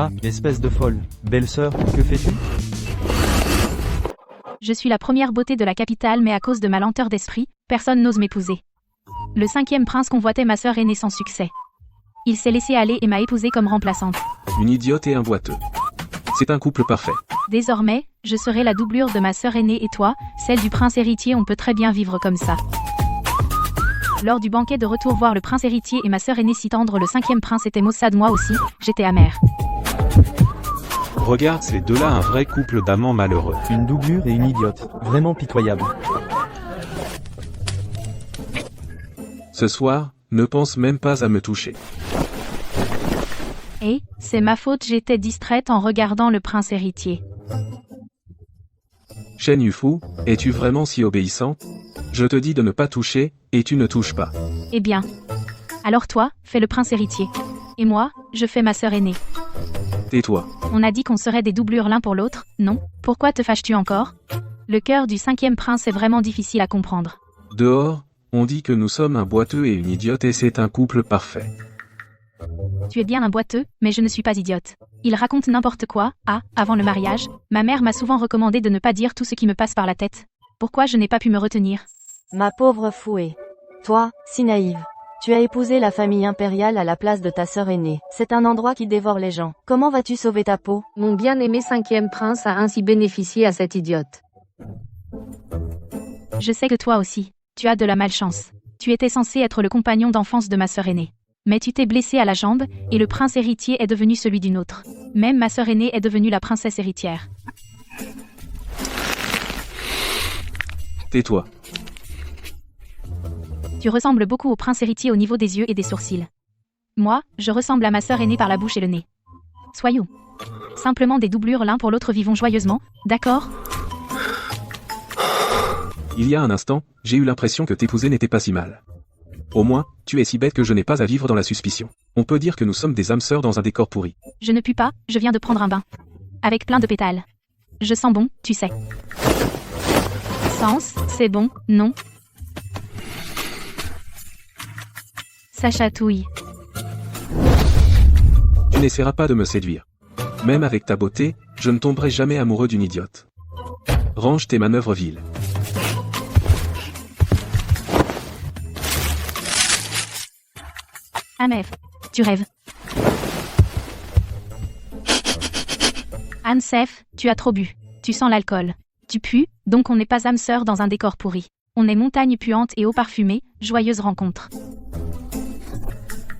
Ah, espèce de folle. Belle-sœur, que fais-tu? Je suis la première beauté de la capitale, mais à cause de ma lenteur d'esprit, personne n'ose m'épouser. Le 5e prince convoitait ma sœur aînée sans succès. Il s'est laissé aller et m'a épousée comme remplaçante. Une idiote et un boiteux. C'est un couple parfait. Désormais, je serai la doublure de ma sœur aînée et toi, celle du prince héritier. On peut très bien vivre comme ça. Lors du banquet de retour voir le prince héritier et ma sœur aînée si tendre, le 5e prince était maussade, moi aussi, j'étais amère. Regarde ces deux-là, un vrai couple d'amants malheureux. Une doublure et une idiote. Vraiment pitoyable. Ce soir, ne pense même pas à me toucher. Et, c'est ma faute, j'étais distraite en regardant le prince héritier. Shen Yufu, es-tu vraiment si obéissante? Je te dis de ne pas toucher, et tu ne touches pas. Eh bien. Alors toi, fais le prince héritier. Et moi, je fais ma sœur aînée. Tais-toi. On a dit qu'on serait des doublures l'un pour l'autre, non? Pourquoi te fâches-tu encore? Le cœur du 5e prince est vraiment difficile à comprendre. Dehors, on dit que nous sommes un boiteux et une idiote et c'est un couple parfait. Tu es bien un boiteux, mais je ne suis pas idiote. Il raconte n'importe quoi. Ah, avant le mariage, ma mère m'a souvent recommandé de ne pas dire tout ce qui me passe par la tête. Pourquoi je n'ai pas pu me retenir? Ma pauvre Fouet. Toi, si naïve. Tu as épousé la famille impériale à la place de ta sœur aînée. C'est un endroit qui dévore les gens. Comment vas-tu sauver ta peau? Mon bien-aimé 5e prince a ainsi bénéficié à cette idiote. Je sais que toi aussi, tu as de la malchance. Tu étais censé être le compagnon d'enfance de ma sœur aînée. Mais tu t'es blessé à la jambe, et le prince héritier est devenu celui d'une autre. Même ma sœur aînée est devenue la princesse héritière. Tais-toi. Tu ressembles beaucoup au prince héritier au niveau des yeux et des sourcils. Moi, je ressemble à ma sœur aînée par la bouche et le nez. Soyons simplement des doublures l'un pour l'autre, vivons joyeusement, d'accord? Il y a un instant, j'ai eu l'impression que t'épouser n'était pas si mal. Au moins, tu es si bête que je n'ai pas à vivre dans la suspicion. On peut dire que nous sommes des âmes sœurs dans un décor pourri. Je ne pue pas, je viens de prendre un bain. Avec plein de pétales. Je sens bon, tu sais. Sens, c'est bon, non? Ça chatouille. Tu n'essaieras pas de me séduire. Même avec ta beauté, je ne tomberai jamais amoureux d'une idiote. Range tes manœuvres viles. Amef, tu rêves. Ansef, tu as trop bu. Tu sens l'alcool. Tu pues, donc on n'est pas âme sœur dans un décor pourri. On est montagne puante et eau parfumée, joyeuse rencontre.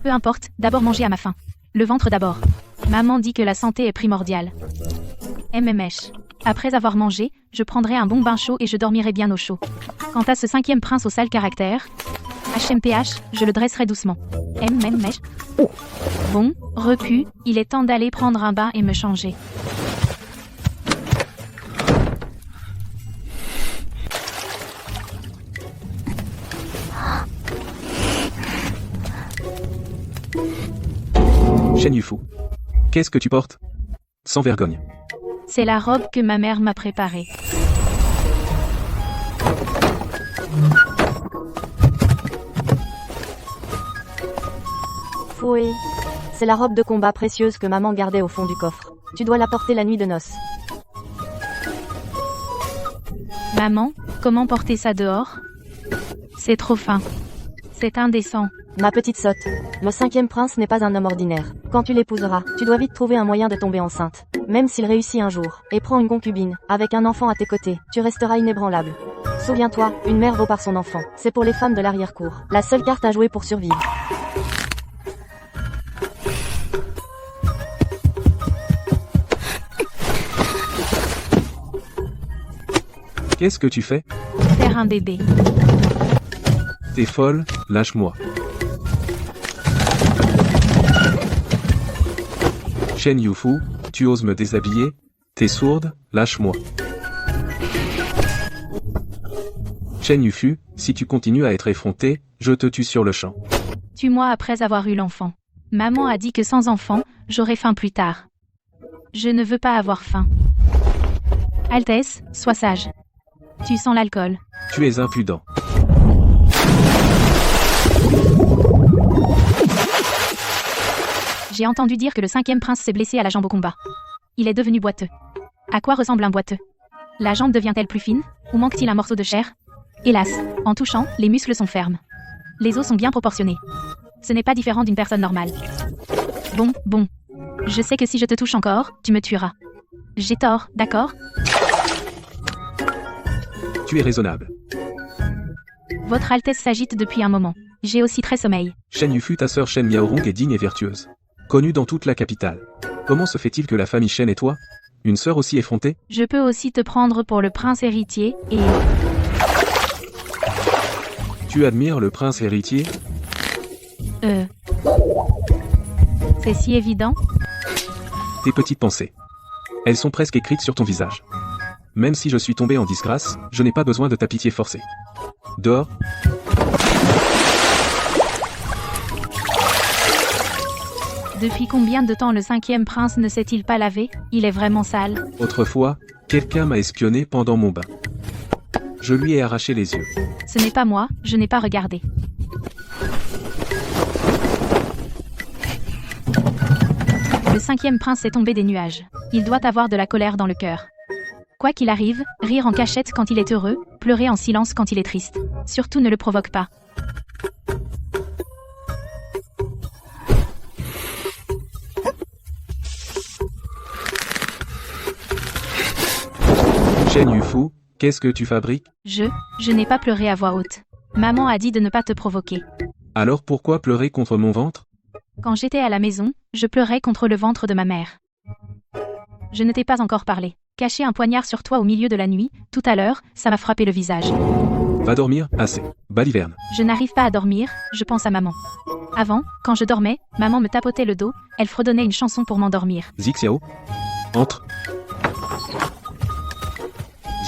Peu importe, d'abord manger à ma faim. Le ventre d'abord. Maman dit que la santé est primordiale. MMH. Après avoir mangé, je prendrai un bon bain chaud et je dormirai bien au chaud. Quant à ce 5e prince au sale caractère, HMPH, je le dresserai doucement. MMH. Bon, repu, il est temps d'aller prendre un bain et me changer. Shen Yufu. Qu'est-ce que tu portes? Sans vergogne. C'est la robe que ma mère m'a préparée. Fouet. C'est la robe de combat précieuse que maman gardait au fond du coffre. Tu dois la porter la nuit de noces. Maman, comment porter ça dehors? C'est trop fin. C'est indécent. Ma petite sotte. Le 5e prince n'est pas un homme ordinaire. Quand tu l'épouseras, tu dois vite trouver un moyen de tomber enceinte. Même s'il réussit un jour. Et prends une concubine. Avec un enfant à tes côtés, tu resteras inébranlable. Souviens-toi, une mère vaut par son enfant. C'est pour les femmes de l'arrière-cour. La seule carte à jouer pour survivre. Qu'est-ce que tu fais? Faire un bébé. T'es folle, lâche-moi. Shen Yufu, tu oses me déshabiller? T'es sourde, lâche-moi. Shen Yufu, si tu continues à être effronté, je te tue sur le champ. Tue-moi après avoir eu l'enfant. Maman a dit que sans enfant, j'aurai faim plus tard. Je ne veux pas avoir faim. Altesse, sois sage. Tu sens l'alcool. Tu es impudent. J'ai entendu dire que le 5e prince s'est blessé à la jambe au combat. Il est devenu boiteux. À quoi ressemble un boiteux? La jambe devient-elle plus fine? Ou manque-t-il un morceau de chair? Hélas, en touchant, les muscles sont fermes. Les os sont bien proportionnés. Ce n'est pas différent d'une personne normale. Bon. Je sais que si je te touche encore, tu me tueras. J'ai tort, d'accord? Tu es raisonnable. Votre Altesse s'agite depuis un moment. J'ai aussi très sommeil. Shen Yufu, ta sœur Shen Miaorong est digne et vertueuse. Connue dans toute la capitale. Comment se fait-il que la famille Shen et toi, une sœur aussi effrontée? Je peux aussi te prendre pour le prince héritier, et... Tu admires le prince héritier? C'est si évident? Tes petites pensées. Elles sont presque écrites sur ton visage. Même si je suis tombé en disgrâce, je n'ai pas besoin de ta pitié forcée. Dehors. Depuis combien de temps le 5e prince ne s'est-il pas lavé? Il est vraiment sale. Autrefois, quelqu'un m'a espionné pendant mon bain. Je lui ai arraché les yeux. Ce n'est pas moi, je n'ai pas regardé. Le 5e prince est tombé des nuages. Il doit avoir de la colère dans le cœur. Quoi qu'il arrive, rire en cachette quand il est heureux, pleurer en silence quand il est triste. Surtout ne le provoque pas. Shen Yufu, qu'est-ce que tu fabriques? Je n'ai pas pleuré à voix haute. Maman a dit de ne pas te provoquer. Alors pourquoi pleurer contre mon ventre? Quand j'étais à la maison, je pleurais contre le ventre de ma mère. Je ne t'ai pas encore parlé. Cacher un poignard sur toi au milieu de la nuit, tout à l'heure, ça m'a frappé le visage. Va dormir, assez. Baliverne. Je n'arrive pas à dormir, je pense à maman. Avant, quand je dormais, maman me tapotait le dos, elle fredonnait une chanson pour m'endormir. Zixiao. Entre.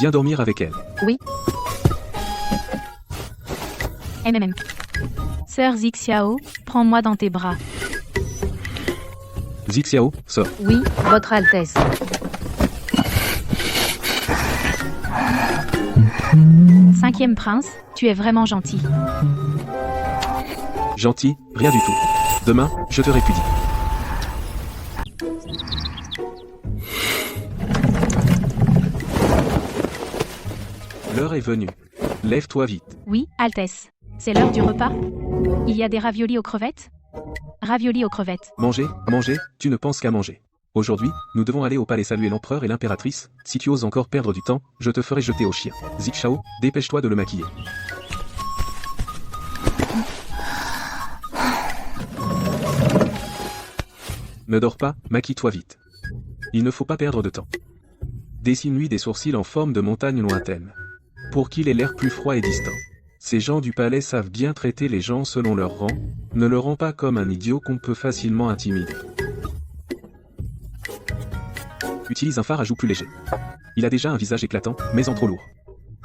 Viens dormir avec elle. Oui. MMM. Sœur Zixiao, prends-moi dans tes bras. Zixiao, sors. Oui, Votre Altesse. Cinquième prince, tu es vraiment gentil. Gentil, rien du tout. Demain, je te répudie. L'heure est venue. Lève-toi vite. Oui, Altesse. C'est l'heure du repas? Il y a des raviolis aux crevettes? Raviolis aux crevettes. Manger, tu ne penses qu'à manger. Aujourd'hui, nous devons aller au palais saluer l'empereur et l'impératrice. Si tu oses encore perdre du temps, je te ferai jeter au chien. Zixiao, dépêche-toi de le maquiller. Ne dors pas, maquille-toi vite. Il ne faut pas perdre de temps. Dessine-lui des sourcils en forme de montagne lointaine. Pour qu'il ait l'air plus froid et distant. Ces gens du palais savent bien traiter les gens selon leur rang, ne le rend pas comme un idiot qu'on peut facilement intimider. Utilise un phare à joues plus léger. Il a déjà un visage éclatant, mais en trop lourd.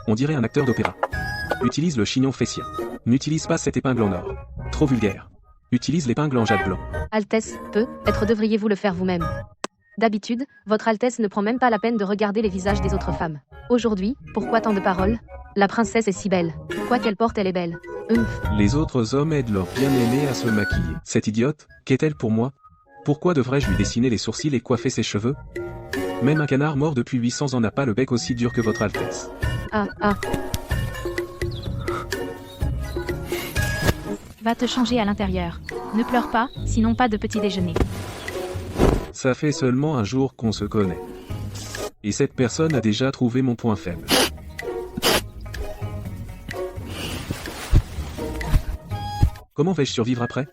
On dirait un acteur d'opéra. Utilise le chignon fessien. N'utilise pas cette épingle en or. Trop vulgaire. Utilise l'épingle en jade blanc. Altesse, peut-être devriez-vous le faire vous-même. D'habitude, Votre Altesse ne prend même pas la peine de regarder les visages des autres femmes. Aujourd'hui, pourquoi tant de paroles? La princesse est si belle. Quoi qu'elle porte, elle est belle. Les autres hommes aident leur bien-aimée à se maquiller. Cette idiote, qu'est-elle pour moi? Pourquoi devrais-je lui dessiner les sourcils et coiffer ses cheveux? Même un canard mort depuis 800 ans n'a pas le bec aussi dur que Votre Altesse. Va te changer à l'intérieur. Ne pleure pas, sinon pas de petit déjeuner. Ça fait seulement un jour qu'on se connaît. Et cette personne a déjà trouvé mon point faible. Comment vais-je survivre après?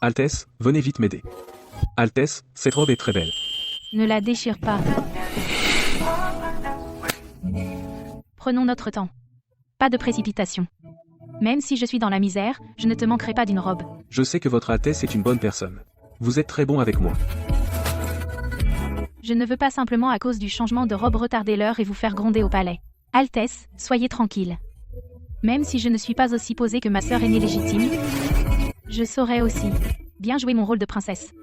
Altesse, venez vite m'aider. Altesse, cette robe est très belle. Ne la déchire pas. Prenons notre temps. Pas de précipitation. Même si je suis dans la misère, je ne te manquerai pas d'une robe. Je sais que Votre Altesse est une bonne personne. Vous êtes très bon avec moi. Je ne veux pas simplement à cause du changement de robe retarder l'heure et vous faire gronder au palais. Altesse, soyez tranquille. Même si je ne suis pas aussi posée que ma sœur aînée légitime, je saurai aussi bien jouer mon rôle de princesse.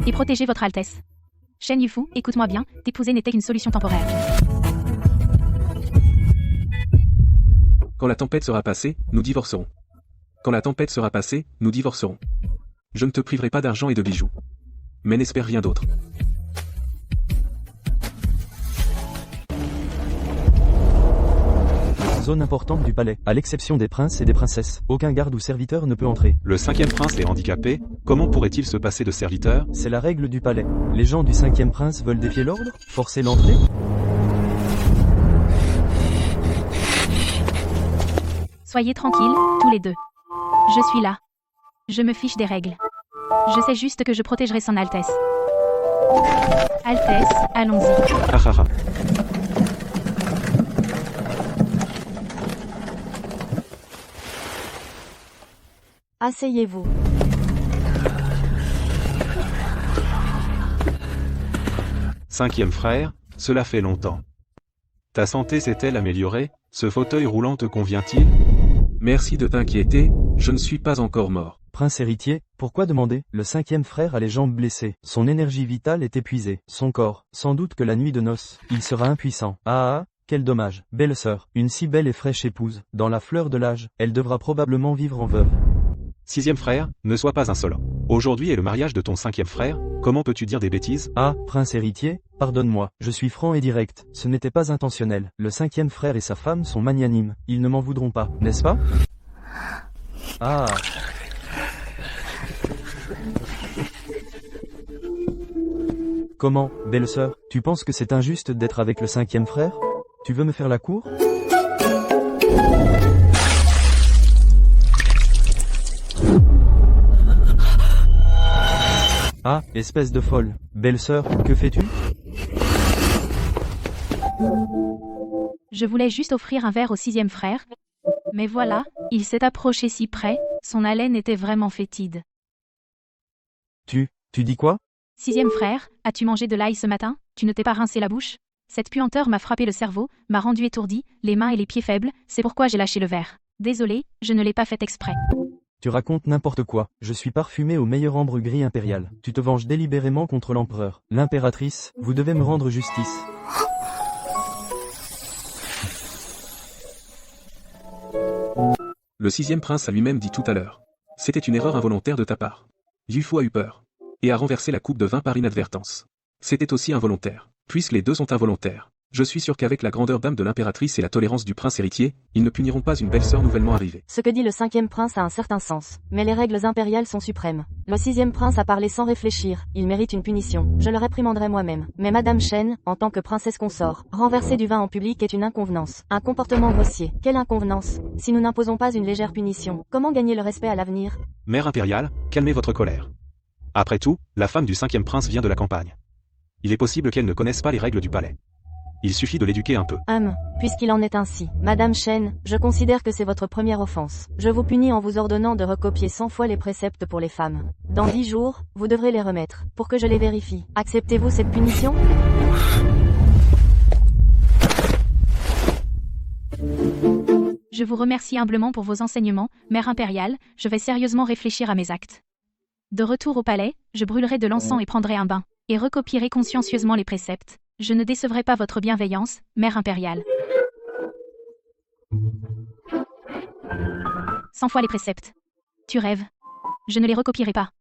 Et protéger Votre Altesse. Shen Yufu, écoute-moi bien, t'épouser n'était qu'une solution temporaire. Quand la tempête sera passée, nous divorcerons. Quand la tempête sera passée, nous divorcerons. Je ne te priverai pas d'argent et de bijoux. mais n'espère rien d'autre. Zone importante du palais, à l'exception des princes et des princesses. Aucun garde ou serviteur ne peut entrer. Le 5e prince est handicapé, comment pourrait-il se passer de serviteur? C'est la règle du palais. Les gens du 5e prince veulent défier l'ordre? Forcer l'entrée? Soyez tranquilles, tous les deux. Je suis là. Je me fiche des règles. Je sais juste que je protégerai son Altesse. Altesse, allons-y. Ah ah ah. Asseyez-vous. Cinquième frère, cela fait longtemps. Ta santé s'est-elle améliorée? Ce fauteuil roulant te convient-il? Merci de t'inquiéter, je ne suis pas encore mort. Prince héritier, pourquoi demander? Le 5e frère a les jambes blessées. Son énergie vitale est épuisée. Son corps, sans doute que la nuit de noces, il sera impuissant. Ah, quel dommage. Belle sœur, une si belle et fraîche épouse, dans la fleur de l'âge, elle devra probablement vivre en veuve. 6e frère, ne sois pas insolent. Aujourd'hui est le mariage de ton 5e frère, comment peux-tu dire des bêtises? Ah, prince héritier, pardonne-moi, je suis franc et direct, ce n'était pas intentionnel. Le 5e frère et sa femme sont magnanimes, ils ne m'en voudront pas, n'est-ce pas? Ah. Comment, belle sœur, tu penses que c'est injuste d'être avec le 5e frère? Tu veux me faire la cour? Ah, espèce de folle. Belle sœur, que fais-tu? Je voulais juste offrir un verre au 6e frère. Mais voilà, il s'est approché si près, son haleine était vraiment fétide. Tu dis quoi? 6e frère, as-tu mangé de l'ail ce matin? Tu ne t'es pas rincé la bouche? Cette puanteur m'a frappé le cerveau, m'a rendu étourdi, les mains et les pieds faibles, c'est pourquoi j'ai lâché le verre. Désolé, je ne l'ai pas fait exprès. Tu racontes n'importe quoi, je suis parfumé au meilleur ambre gris impérial. Tu te venges délibérément contre l'empereur. L'impératrice, vous devez me rendre justice. Le 6e prince a lui-même dit tout à l'heure. C'était une erreur involontaire de ta part. Yufu a eu peur. Et a renversé la coupe de vin par inadvertance. C'était aussi involontaire. Puisque les deux sont involontaires. Je suis sûr qu'avec la grandeur d'âme de l'impératrice et la tolérance du prince héritier, ils ne puniront pas une belle-sœur nouvellement arrivée. Ce que dit le 5e prince a un certain sens, mais les règles impériales sont suprêmes. Le 6e prince a parlé sans réfléchir, il mérite une punition. Je le réprimanderai moi-même. Mais Madame Chen, en tant que princesse consort, renverser du vin en public est une inconvenance. Un comportement grossier. Quelle inconvenance? Si nous n'imposons pas une légère punition, comment gagner le respect à l'avenir? Mère impériale, calmez votre colère. Après tout, la femme du 5e prince vient de la campagne. Il est possible qu'elle ne connaisse pas les règles du palais. Il suffit de l'éduquer un peu. Puisqu'il en est ainsi. Madame Chen, je considère que c'est votre première offense. Je vous punis en vous ordonnant de recopier 100 fois les préceptes pour les femmes. Dans 10 jours, vous devrez les remettre, pour que je les vérifie. Acceptez-vous cette punition? Je vous remercie humblement pour vos enseignements, mère impériale, je vais sérieusement réfléchir à mes actes. De retour au palais, je brûlerai de l'encens et prendrai un bain, et recopierai consciencieusement les préceptes. Je ne décevrai pas votre bienveillance, mère impériale. 100 fois les préceptes. Tu rêves. Je ne les recopierai pas.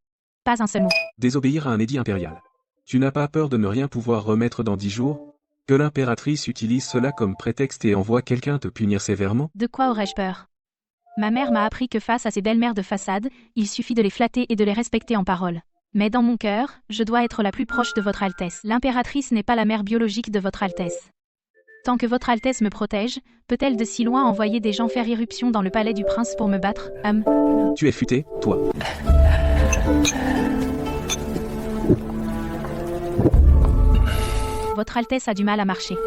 Pas un seul mot. Désobéir à un édit impérial. Tu n'as pas peur de ne rien pouvoir remettre dans 10 jours? Que l'impératrice utilise cela comme prétexte et envoie quelqu'un te punir sévèrement? De quoi aurais-je peur? Ma mère m'a appris que face à ces belles-mères de façade, il suffit de les flatter et de les respecter en parole. Mais dans mon cœur, je dois être la plus proche de votre Altesse. L'impératrice n'est pas la mère biologique de votre Altesse. Tant que votre Altesse me protège, peut-elle de si loin envoyer des gens faire irruption dans le palais du prince pour me battre? Tu es futé, toi. Votre Altesse a du mal à marcher.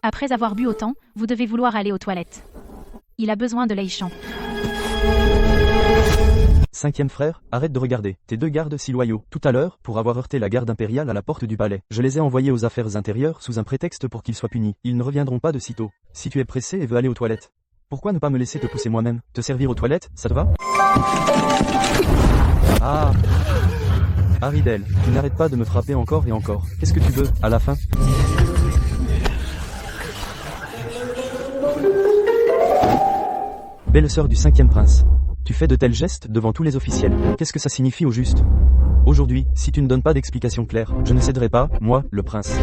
Après avoir bu autant, vous devez vouloir aller aux toilettes. Il a besoin de Leichamp. 5e frère, arrête de regarder, tes deux gardes si loyaux, tout à l'heure, pour avoir heurté la garde impériale à la porte du palais. Je les ai envoyés aux affaires intérieures sous un prétexte pour qu'ils soient punis. Ils ne reviendront pas de sitôt. Si tu es pressé et veux aller aux toilettes, pourquoi ne pas me laisser te pousser moi-même? Te servir aux toilettes, ça te va? Ah Aridel, tu n'arrêtes pas de me frapper encore et encore. Qu'est-ce que tu veux, à la fin? Belle sœur du 5e prince. Tu fais de tels gestes devant tous les officiels. Qu'est-ce que ça signifie au juste? Aujourd'hui, si tu ne donnes pas d'explication claire, je ne céderai pas, moi, le prince.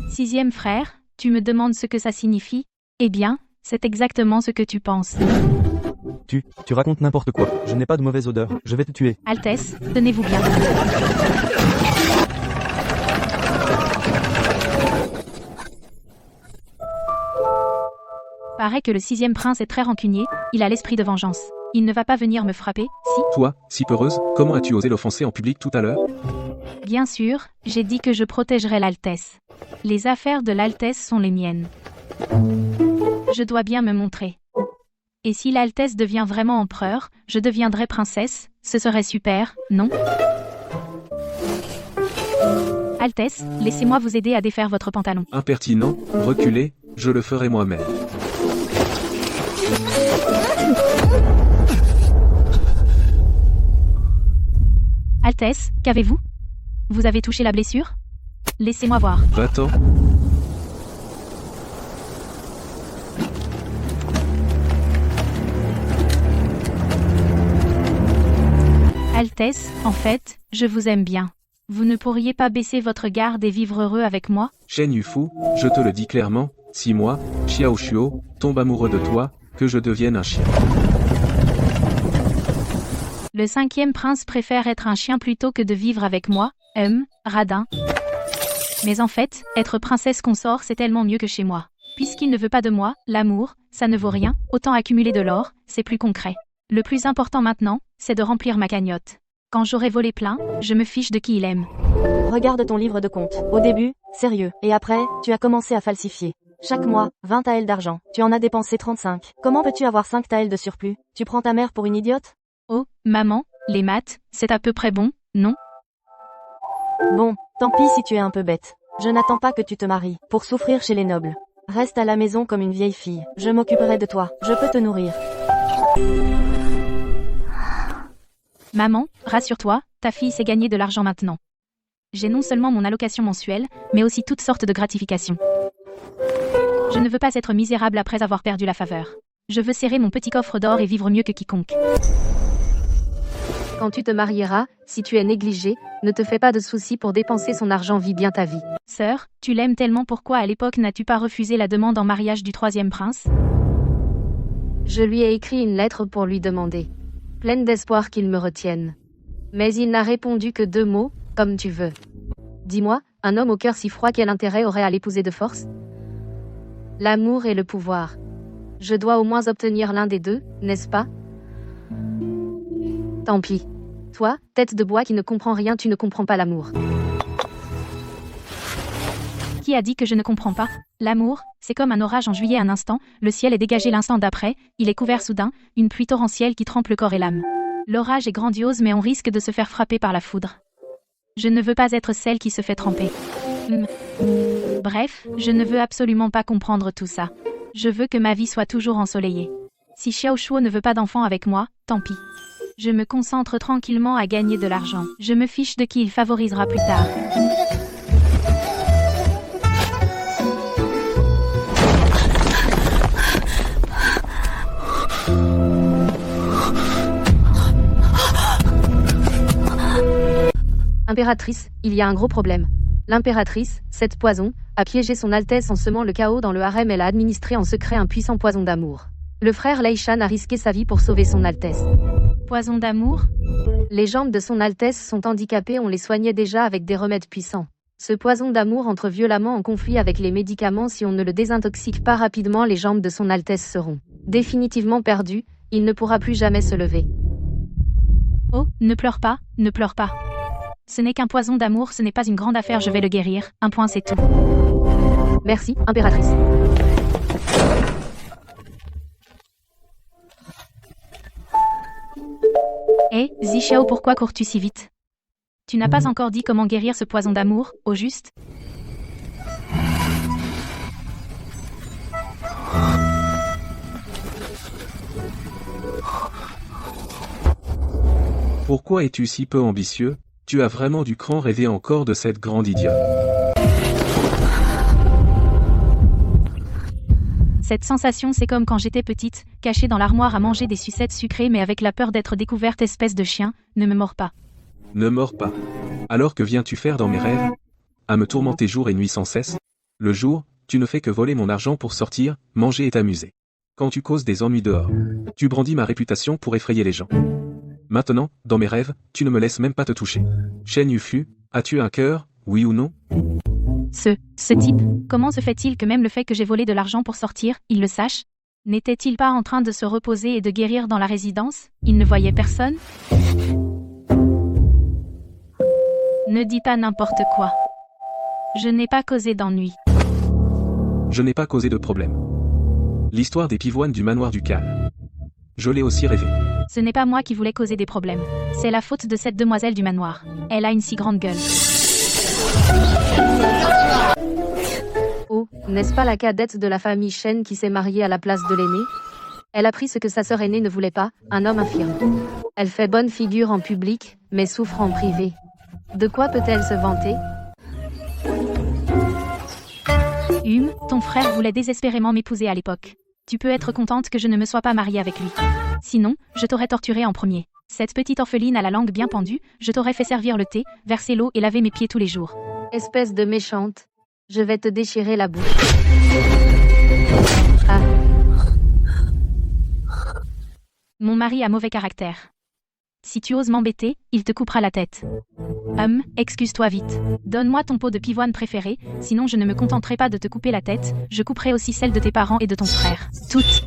Sixième frère, tu me demandes ce que ça signifie? Eh bien, c'est exactement ce que tu penses. Tu racontes n'importe quoi. Je n'ai pas de mauvaise odeur. Je vais te tuer. Altesse, tenez-vous bien. Paraît que le sixième prince est très rancunier, il a l'esprit de vengeance. Il ne va pas venir me frapper, si? Toi, si peureuse, comment as-tu osé l'offenser en public tout à l'heure? Bien sûr, j'ai dit que je protégerai l'Altesse. Les affaires de l'Altesse sont les miennes. Je dois bien me montrer. Et si l'Altesse devient vraiment empereur, je deviendrai princesse, ce serait super, non? Altesse, laissez-moi vous aider à défaire votre pantalon. Impertinent, reculez, je le ferai moi-même. Altesse, qu'avez-vous? Vous avez touché la blessure? Laissez-moi voir. Va-t'en. Altesse, en fait, je vous aime bien. Vous ne pourriez pas baisser votre garde et vivre heureux avec moi? Shen Yufu, je te le dis clairement, si moi, Xiao Shuo, tombe amoureux de toi, que je devienne un chien. Le cinquième prince préfère être un chien plutôt que de vivre avec moi, radin. Mais en fait, être princesse consort c'est tellement mieux que chez moi. Puisqu'il ne veut pas de moi, l'amour, ça ne vaut rien, autant accumuler de l'or, c'est plus concret. Le plus important maintenant, c'est de remplir ma cagnotte. Quand j'aurai volé plein, je me fiche de qui il aime. Regarde ton livre de compte. Au début, sérieux. Et après, tu as commencé à falsifier. Chaque mois, 20 taels d'argent. Tu en as dépensé 35. Comment peux-tu avoir 5 taels de surplus? Tu prends ta mère pour une idiote? Oh, maman, les maths, c'est à peu près bon, non? Bon, tant pis si tu es un peu bête. Je n'attends pas que tu te maries, pour souffrir chez les nobles. Reste à la maison comme une vieille fille. Je m'occuperai de toi. Je peux te nourrir. Maman, rassure-toi, ta fille sait gagner de l'argent maintenant. J'ai non seulement mon allocation mensuelle, mais aussi toutes sortes de gratifications. Je ne veux pas être misérable après avoir perdu la faveur. Je veux serrer mon petit coffre d'or et vivre mieux que quiconque. Quand tu te marieras, si tu es négligé, ne te fais pas de soucis pour dépenser son argent, vis bien ta vie. Sœur, tu l'aimes tellement, pourquoi à l'époque n'as-tu pas refusé la demande en mariage du troisième prince? Je lui ai écrit une lettre pour lui demander. Pleine d'espoir qu'il me retienne. Mais il n'a répondu que 2 mots, comme tu veux. Dis-moi, un homme au cœur si froid, quel intérêt aurait à l'épouser de force? L'amour et le pouvoir. Je dois au moins obtenir l'un des deux, n'est-ce pas? Tant pis. Toi, tête de bois qui ne comprends rien, tu ne comprends pas l'amour. Qui a dit que je ne comprends pas? L'amour, c'est comme un orage en juillet un instant, le ciel est dégagé l'instant d'après, il est couvert soudain, une pluie torrentielle qui trempe le corps et l'âme. L'orage est grandiose mais on risque de se faire frapper par la foudre. Je ne veux pas être celle qui se fait tremper. Bref, je ne veux absolument pas comprendre tout ça. Je veux que ma vie soit toujours ensoleillée. Si Xiao Shuo ne veut pas d'enfant avec moi, tant pis. Je me concentre tranquillement à gagner de l'argent. Je me fiche de qui il favorisera plus tard. Impératrice, il y a un gros problème. L'impératrice, cette poison, a piégé son Altesse en semant le chaos dans le harem. Elle a administré en secret un puissant poison d'amour. Le frère Lei Shan a risqué sa vie pour sauver son Altesse. Poison d'amour? Les jambes de son Altesse sont handicapées, on les soignait déjà avec des remèdes puissants. Ce poison d'amour entre violemment en conflit avec les médicaments. Si on ne le désintoxique pas rapidement, les jambes de son Altesse seront définitivement perdues, il ne pourra plus jamais se lever. Oh, ne pleure pas, ne pleure pas. Ce n'est qu'un poison d'amour, ce n'est pas une grande affaire, je vais le guérir, un point c'est tout. Merci, impératrice. Hé, Zixiao, pourquoi cours-tu si vite? Tu n'as pas encore dit comment guérir ce poison d'amour, au juste? Pourquoi es-tu si peu ambitieux? Tu as vraiment du cran, rêver encore de cette grande idiote. Cette sensation, c'est comme quand j'étais petite, cachée dans l'armoire à manger des sucettes sucrées mais avec la peur d'être découverte. Espèce de chien, ne me mords pas. Ne mords pas. Alors que viens-tu faire dans mes rêves? À me tourmenter jour et nuit sans cesse? Le jour, tu ne fais que voler mon argent pour sortir, manger et t'amuser. Quand tu causes des ennuis dehors, tu brandis ma réputation pour effrayer les gens. Maintenant, dans mes rêves, tu ne me laisses même pas te toucher. Shen Yufu, as-tu un cœur, oui ou non? Ce type, comment se fait-il que même le fait que j'ai volé de l'argent pour sortir, il le sache? N'était-il pas en train de se reposer et de guérir dans la résidence? Il ne voyait personne? Ne dis pas n'importe quoi. Je n'ai pas causé d'ennui. Je n'ai pas causé de problème. L'histoire des pivoines du manoir du Cal. Je l'ai aussi rêvé. Ce n'est pas moi qui voulais causer des problèmes. C'est la faute de cette demoiselle du manoir. Elle a une si grande gueule. Oh, n'est-ce pas la cadette de la famille Shen qui s'est mariée à la place de l'aîné? Elle a pris ce que sa sœur aînée ne voulait pas, un homme infirme. Elle fait bonne figure en public, mais souffre en privé. De quoi peut-elle se vanter? Ton frère voulait désespérément m'épouser à l'époque. Tu peux être contente que je ne me sois pas mariée avec lui. Sinon, je t'aurais torturée en premier. Cette petite orpheline à la langue bien pendue, je t'aurais fait servir le thé, verser l'eau et laver mes pieds tous les jours. Espèce de méchante. Je vais te déchirer la bouche. Ah. Mon mari a mauvais caractère. Si tu oses m'embêter, il te coupera la tête. Excuse-toi vite. Donne-moi ton pot de pivoine préféré, sinon je ne me contenterai pas de te couper la tête, je couperai aussi celle de tes parents et de ton frère. Toutes.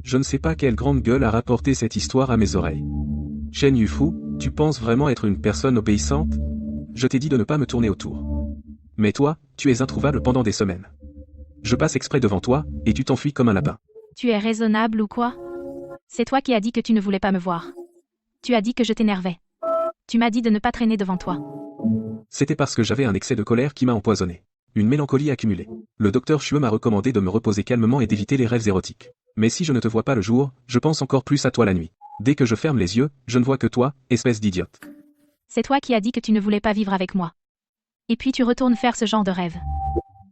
Je ne sais pas quelle grande gueule a rapporté cette histoire à mes oreilles. Shen Yufu, tu penses vraiment être une personne obéissante? Je t'ai dit de ne pas me tourner autour. Mais toi, tu es introuvable pendant des semaines. Je passe exprès devant toi, et tu t'enfuis comme un lapin. Tu es raisonnable ou quoi? C'est toi qui as dit que tu ne voulais pas me voir. Tu as dit que je t'énervais. Tu m'as dit de ne pas traîner devant toi. C'était parce que j'avais un excès de colère qui m'a empoisonné. Une mélancolie accumulée. Le docteur Chue m'a recommandé de me reposer calmement et d'éviter les rêves érotiques. Mais si je ne te vois pas le jour, je pense encore plus à toi la nuit. Dès que je ferme les yeux, je ne vois que toi, espèce d'idiote. C'est toi qui as dit que tu ne voulais pas vivre avec moi. Et puis tu retournes faire ce genre de rêve.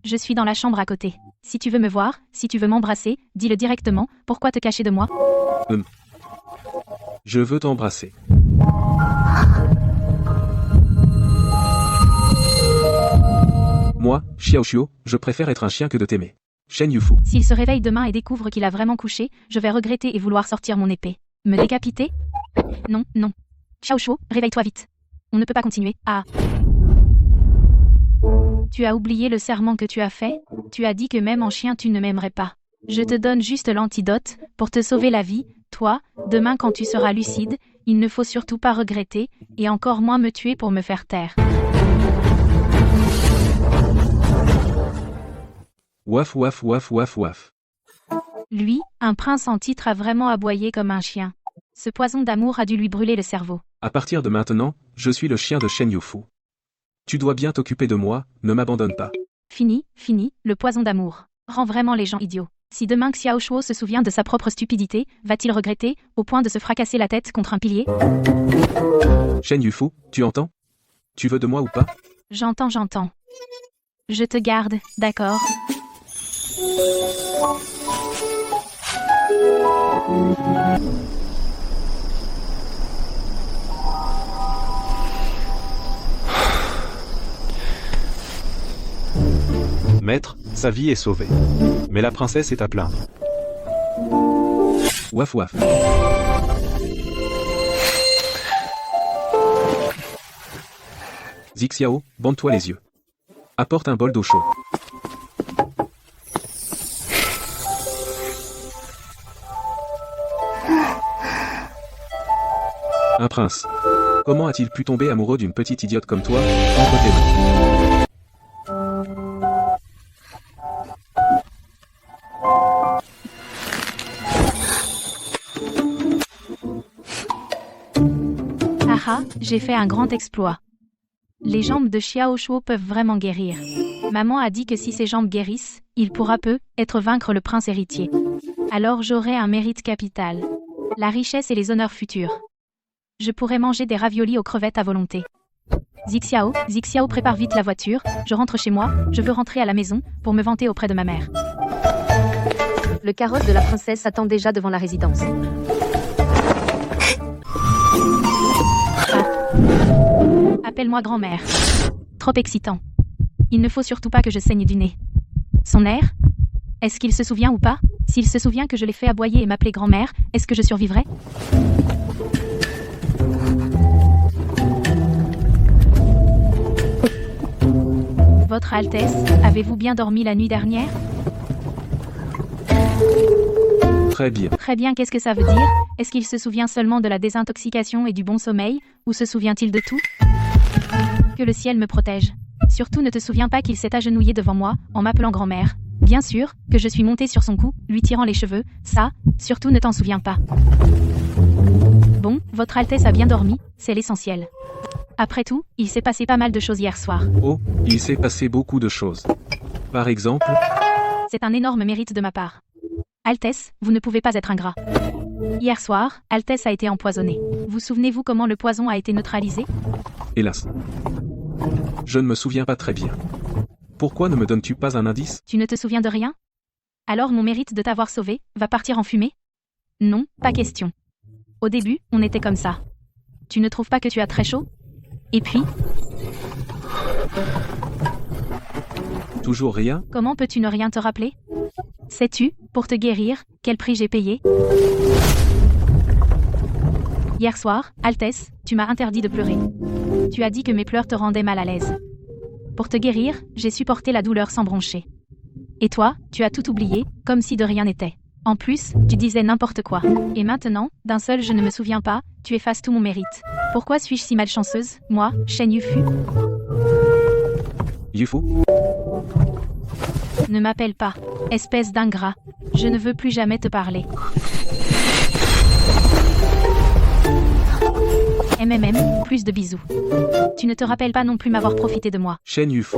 Je suis dans la chambre à côté. Si tu veux me voir, si tu veux m'embrasser, dis-le directement, pourquoi te cacher de moi? Je veux t'embrasser. Moi, Xiaoxiu, je préfère être un chien que de t'aimer. Shen Yufu. S'il se réveille demain et découvre qu'il a vraiment couché, je vais regretter et vouloir sortir mon épée. Me décapiter? Non, non. Xiaoxiu, réveille-toi vite. On ne peut pas continuer. Ah. Tu as oublié le serment que tu as fait? Tu as dit que même en chien tu ne m'aimerais pas. Je te donne juste l'antidote, pour te sauver la vie, toi, demain quand tu seras lucide, il ne faut surtout pas regretter, et encore moins me tuer pour me faire taire. Waf waf waf waf waf. Lui, un prince en titre a vraiment aboyé comme un chien. Ce poison d'amour a dû lui brûler le cerveau. À partir de maintenant, je suis le chien de Shen Yufu. Tu dois bien t'occuper de moi, ne m'abandonne pas. Fini, le poison d'amour. Rend vraiment les gens idiots. Si demain Xiaoxiu se souvient de sa propre stupidité, va-t-il regretter, au point de se fracasser la tête contre un pilier? Shen Yufu, tu entends? Tu veux de moi ou pas? J'entends. Je te garde, d'accord? Maître, sa vie est sauvée. Mais la princesse est à plaindre. Waf waf. Zixiao, bande-toi les yeux. Apporte un bol d'eau chaude. Un prince. Comment a-t-il pu tomber amoureux d'une petite idiote comme toi, entre tes mains? J'ai fait un grand exploit. Les jambes de Xiaoxiu peuvent vraiment guérir. Maman a dit que si ses jambes guérissent, il pourra peut-être vaincre le prince héritier. Alors j'aurai un mérite capital. La richesse et les honneurs futurs. Je pourrai manger des raviolis aux crevettes à volonté. Zixiao, prépare vite la voiture, je rentre chez moi, je veux rentrer à la maison, pour me vanter auprès de ma mère. Le carrosse de la princesse attend déjà devant la résidence. Appelle-moi grand-mère. Trop excitant. Il ne faut surtout pas que je saigne du nez. Son air? Est-ce qu'il se souvient ou pas? S'il se souvient que je l'ai fait aboyer et m'appeler grand-mère, est-ce que je survivrai? Votre Altesse, avez-vous bien dormi la nuit dernière? Très bien. Très bien, qu'est-ce que ça veut dire? Est-ce qu'il se souvient seulement de la désintoxication et du bon sommeil, ou se souvient-il de tout? Que le ciel me protège. Surtout ne te souviens pas qu'il s'est agenouillé devant moi, en m'appelant grand-mère. Bien sûr, que je suis montée sur son cou, lui tirant les cheveux, ça, surtout ne t'en souviens pas. Bon, votre Altesse a bien dormi, c'est l'essentiel. Après tout, il s'est passé pas mal de choses hier soir. Oh, il s'est passé beaucoup de choses. Par exemple, C'est un énorme mérite de ma part. Altesse, vous ne pouvez pas être ingrat. Hier soir, Altesse a été empoisonnée. Vous souvenez-vous comment le poison a été neutralisé? hélas. Je ne me souviens pas très bien. Pourquoi ne me donnes-tu pas un indice? Tu ne te souviens de rien? Alors mon mérite de t'avoir sauvé va partir en fumée? Non, pas question. Au début, on était comme ça. Tu ne trouves pas que tu as très chaud? Et puis, Toujours rien? comment peux-tu ne rien te rappeler? Sais-tu, pour te guérir, quel prix j'ai payé? Hier soir, Altesse, tu m'as interdit de pleurer. Tu as dit que mes pleurs te rendaient mal à l'aise. Pour te guérir, j'ai supporté la douleur sans broncher. Et toi, tu as tout oublié, comme si de rien n'était. En plus, tu disais n'importe quoi. Et maintenant, d'un seul je ne me souviens pas, tu effaces tout mon mérite. Pourquoi suis-je si malchanceuse, moi, Shen Yufu? Yufu? Ne m'appelle pas, espèce d'ingrat. Je ne veux plus jamais te parler. Plus de bisous. Tu ne te rappelles pas non plus m'avoir profité de moi. Shen Yufu?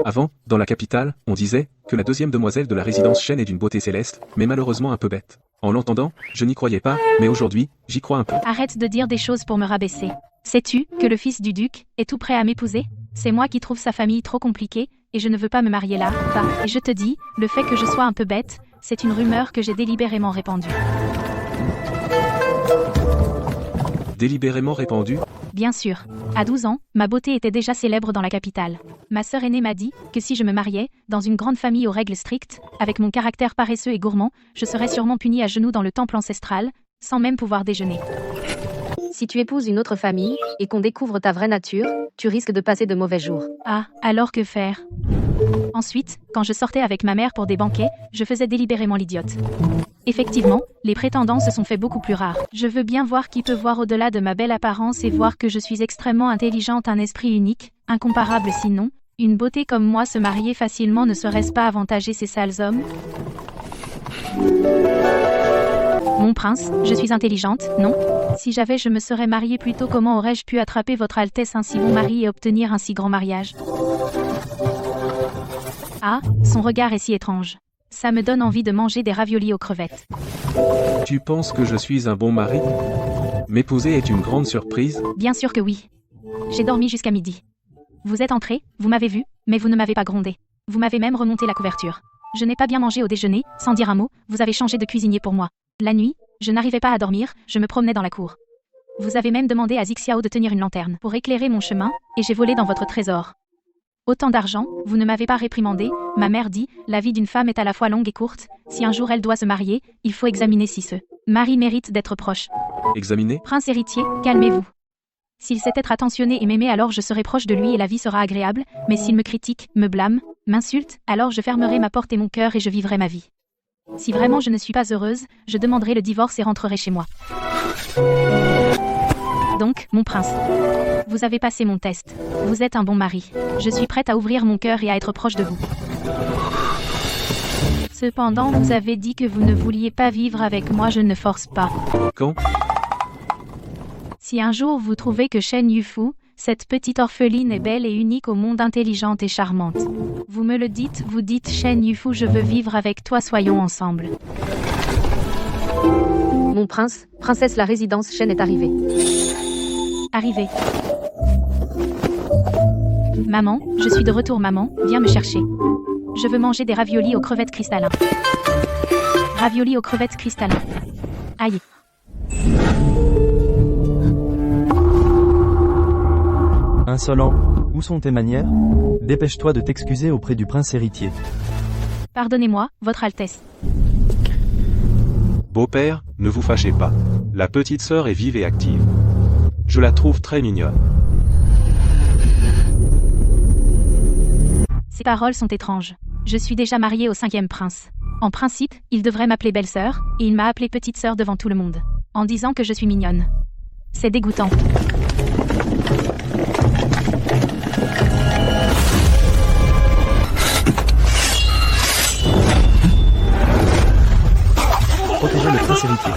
Avant, dans la capitale, on disait que la deuxième demoiselle de la résidence Shen est d'une beauté céleste, mais malheureusement un peu bête. En l'entendant, je n'y croyais pas, mais aujourd'hui, j'y crois un peu. Arrête de dire des choses pour me rabaisser. Sais-tu que le fils du duc est tout prêt à m'épouser? C'est moi qui trouve sa famille trop compliquée, et je ne veux pas me marier là, bah. Et je te dis, le fait que je sois un peu bête, c'est une rumeur que j'ai délibérément répandue. Délibérément répandu? Bien sûr. À 12 ans, ma beauté était déjà célèbre dans la capitale. Ma sœur aînée m'a dit que si je me mariais, dans une grande famille aux règles strictes, avec mon caractère paresseux et gourmand, je serais sûrement punie à genoux dans le temple ancestral, sans même pouvoir déjeuner. Si tu épouses une autre famille, et qu'on découvre ta vraie nature, tu risques de passer de mauvais jours. Ah, alors que faire? Ensuite, quand je sortais avec ma mère pour des banquets, je faisais délibérément l'idiote. Effectivement, les prétendants se sont fait beaucoup plus rares. Je veux bien voir qui peut voir au-delà de ma belle apparence et voir que je suis extrêmement intelligente, un esprit unique, incomparable sinon. Une beauté comme moi se marier facilement ne serait-ce pas avantager ces sales hommes? Mon prince, je suis intelligente, non? Si je me serais mariée plus tôt, comment aurais-je pu attraper votre Altesse un si bon mari et obtenir un si grand mariage? Ah, son regard est si étrange. Ça me donne envie de manger des raviolis aux crevettes. Tu penses que je suis un bon mari? M'épouser est une grande surprise? Bien sûr que oui. J'ai dormi jusqu'à midi. Vous êtes entré, vous m'avez vu, mais vous ne m'avez pas grondé. Vous m'avez même remonté la couverture. Je n'ai pas bien mangé au déjeuner, sans dire un mot, vous avez changé de cuisinier pour moi. La nuit, je n'arrivais pas à dormir, je me promenais dans la cour. Vous avez même demandé à Zixiao de tenir une lanterne pour éclairer mon chemin, et j'ai volé dans votre trésor. Autant d'argent, vous ne m'avez pas réprimandé, ma mère dit, la vie d'une femme est à la fois longue et courte, si un jour elle doit se marier, il faut examiner si ce mari mérite d'être proche. Examiner? Prince héritier, calmez-vous. S'il sait être attentionné et m'aimer, alors je serai proche de lui et la vie sera agréable, mais s'il me critique, me blâme, m'insulte, alors je fermerai ma porte et mon cœur et je vivrai ma vie. Si vraiment je ne suis pas heureuse, je demanderai le divorce et rentrerai chez moi. Donc, mon prince, vous avez passé mon test. Vous êtes un bon mari. Je suis prête à ouvrir mon cœur et à être proche de vous. Cependant, vous avez dit que vous ne vouliez pas vivre avec moi, je ne force pas. Quand? Si un jour vous trouvez que Shen Yufu, cette petite orpheline est belle et unique au monde, intelligente et charmante, vous me le dites, vous dites Shen Yufu, je veux vivre avec toi, soyons ensemble. Mon prince, princesse, la résidence Shen est arrivée. Arrivez. Maman, je suis de retour maman, viens me chercher. Je veux manger des raviolis aux crevettes cristallins. Raviolis aux crevettes cristallins. Aïe. Insolent, où sont tes manières? Dépêche-toi de t'excuser auprès du prince héritier. Pardonnez-moi, Votre Altesse. Beau-père, ne vous fâchez pas. La petite sœur est vive et active. Je la trouve très mignonne. Ces paroles sont étranges. Je suis déjà mariée au 5e prince. En principe, il devrait m'appeler belle-sœur, et il m'a appelée petite sœur devant tout le monde, en disant que je suis mignonne. C'est dégoûtant. Protégez le prince héritier.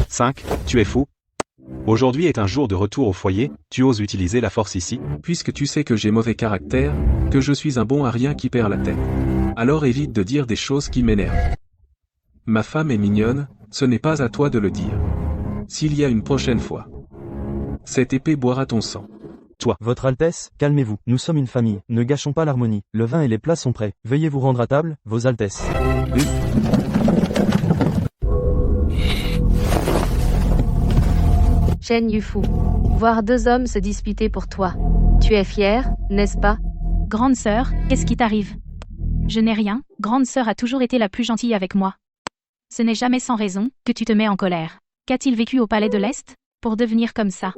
Cinq, tu es fou? Aujourd'hui est un jour de retour au foyer, tu oses utiliser la force ici? Puisque tu sais que j'ai mauvais caractère, que je suis un bon à rien qui perd la tête. Alors évite de dire des choses qui m'énervent. Ma femme est mignonne, ce n'est pas à toi de le dire. S'il y a une prochaine fois. Cette épée boira ton sang. Votre Altesse, calmez-vous, nous sommes une famille, ne gâchons pas l'harmonie, le vin et les plats sont prêts, veuillez vous rendre à table, Vos Altesses. Shen Yufu. Voir deux hommes se disputer pour toi. Tu es fière, n'est-ce pas? Grande sœur, qu'est-ce qui t'arrive? Je n'ai rien, grande sœur a toujours été la plus gentille avec moi. Ce n'est jamais sans raison que tu te mets en colère. Qu'a-t-il vécu au palais de l'Est pour devenir comme ça?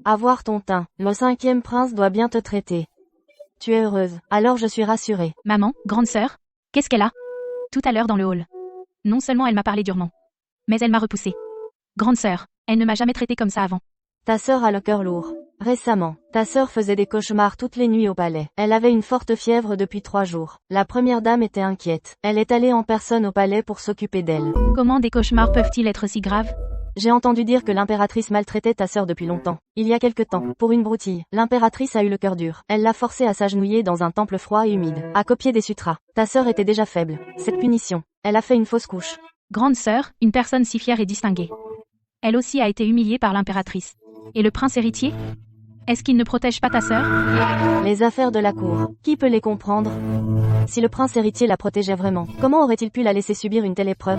Avoir ton teint, le 5e prince doit bien te traiter. Tu es heureuse, alors je suis rassurée. Maman, grande sœur, qu'est-ce qu'elle a? Tout à l'heure dans le hall. Non seulement elle m'a parlé durement, mais elle m'a repoussée. Grande sœur, elle ne m'a jamais traitée comme ça avant. Ta sœur a le cœur lourd. Récemment, ta sœur faisait des cauchemars toutes les nuits au palais. Elle avait une forte fièvre depuis 3 jours. La première dame était inquiète. Elle est allée en personne au palais pour s'occuper d'elle. Comment des cauchemars peuvent-ils être si graves? J'ai entendu dire que l'impératrice maltraitait ta sœur depuis longtemps. Il y a quelque temps, pour une broutille, l'impératrice a eu le cœur dur. Elle l'a forcée à s'agenouiller dans un temple froid et humide, à copier des sutras. Ta sœur était déjà faible. Cette punition, elle a fait une fausse couche. Grande sœur, une personne si fière et distinguée. Elle aussi a été humiliée par l'impératrice. Et le prince héritier? Est-ce qu'il ne protège pas ta sœur? Les affaires de la cour, qui peut les comprendre? Si le prince héritier la protégeait vraiment, comment aurait-il pu la laisser subir une telle épreuve?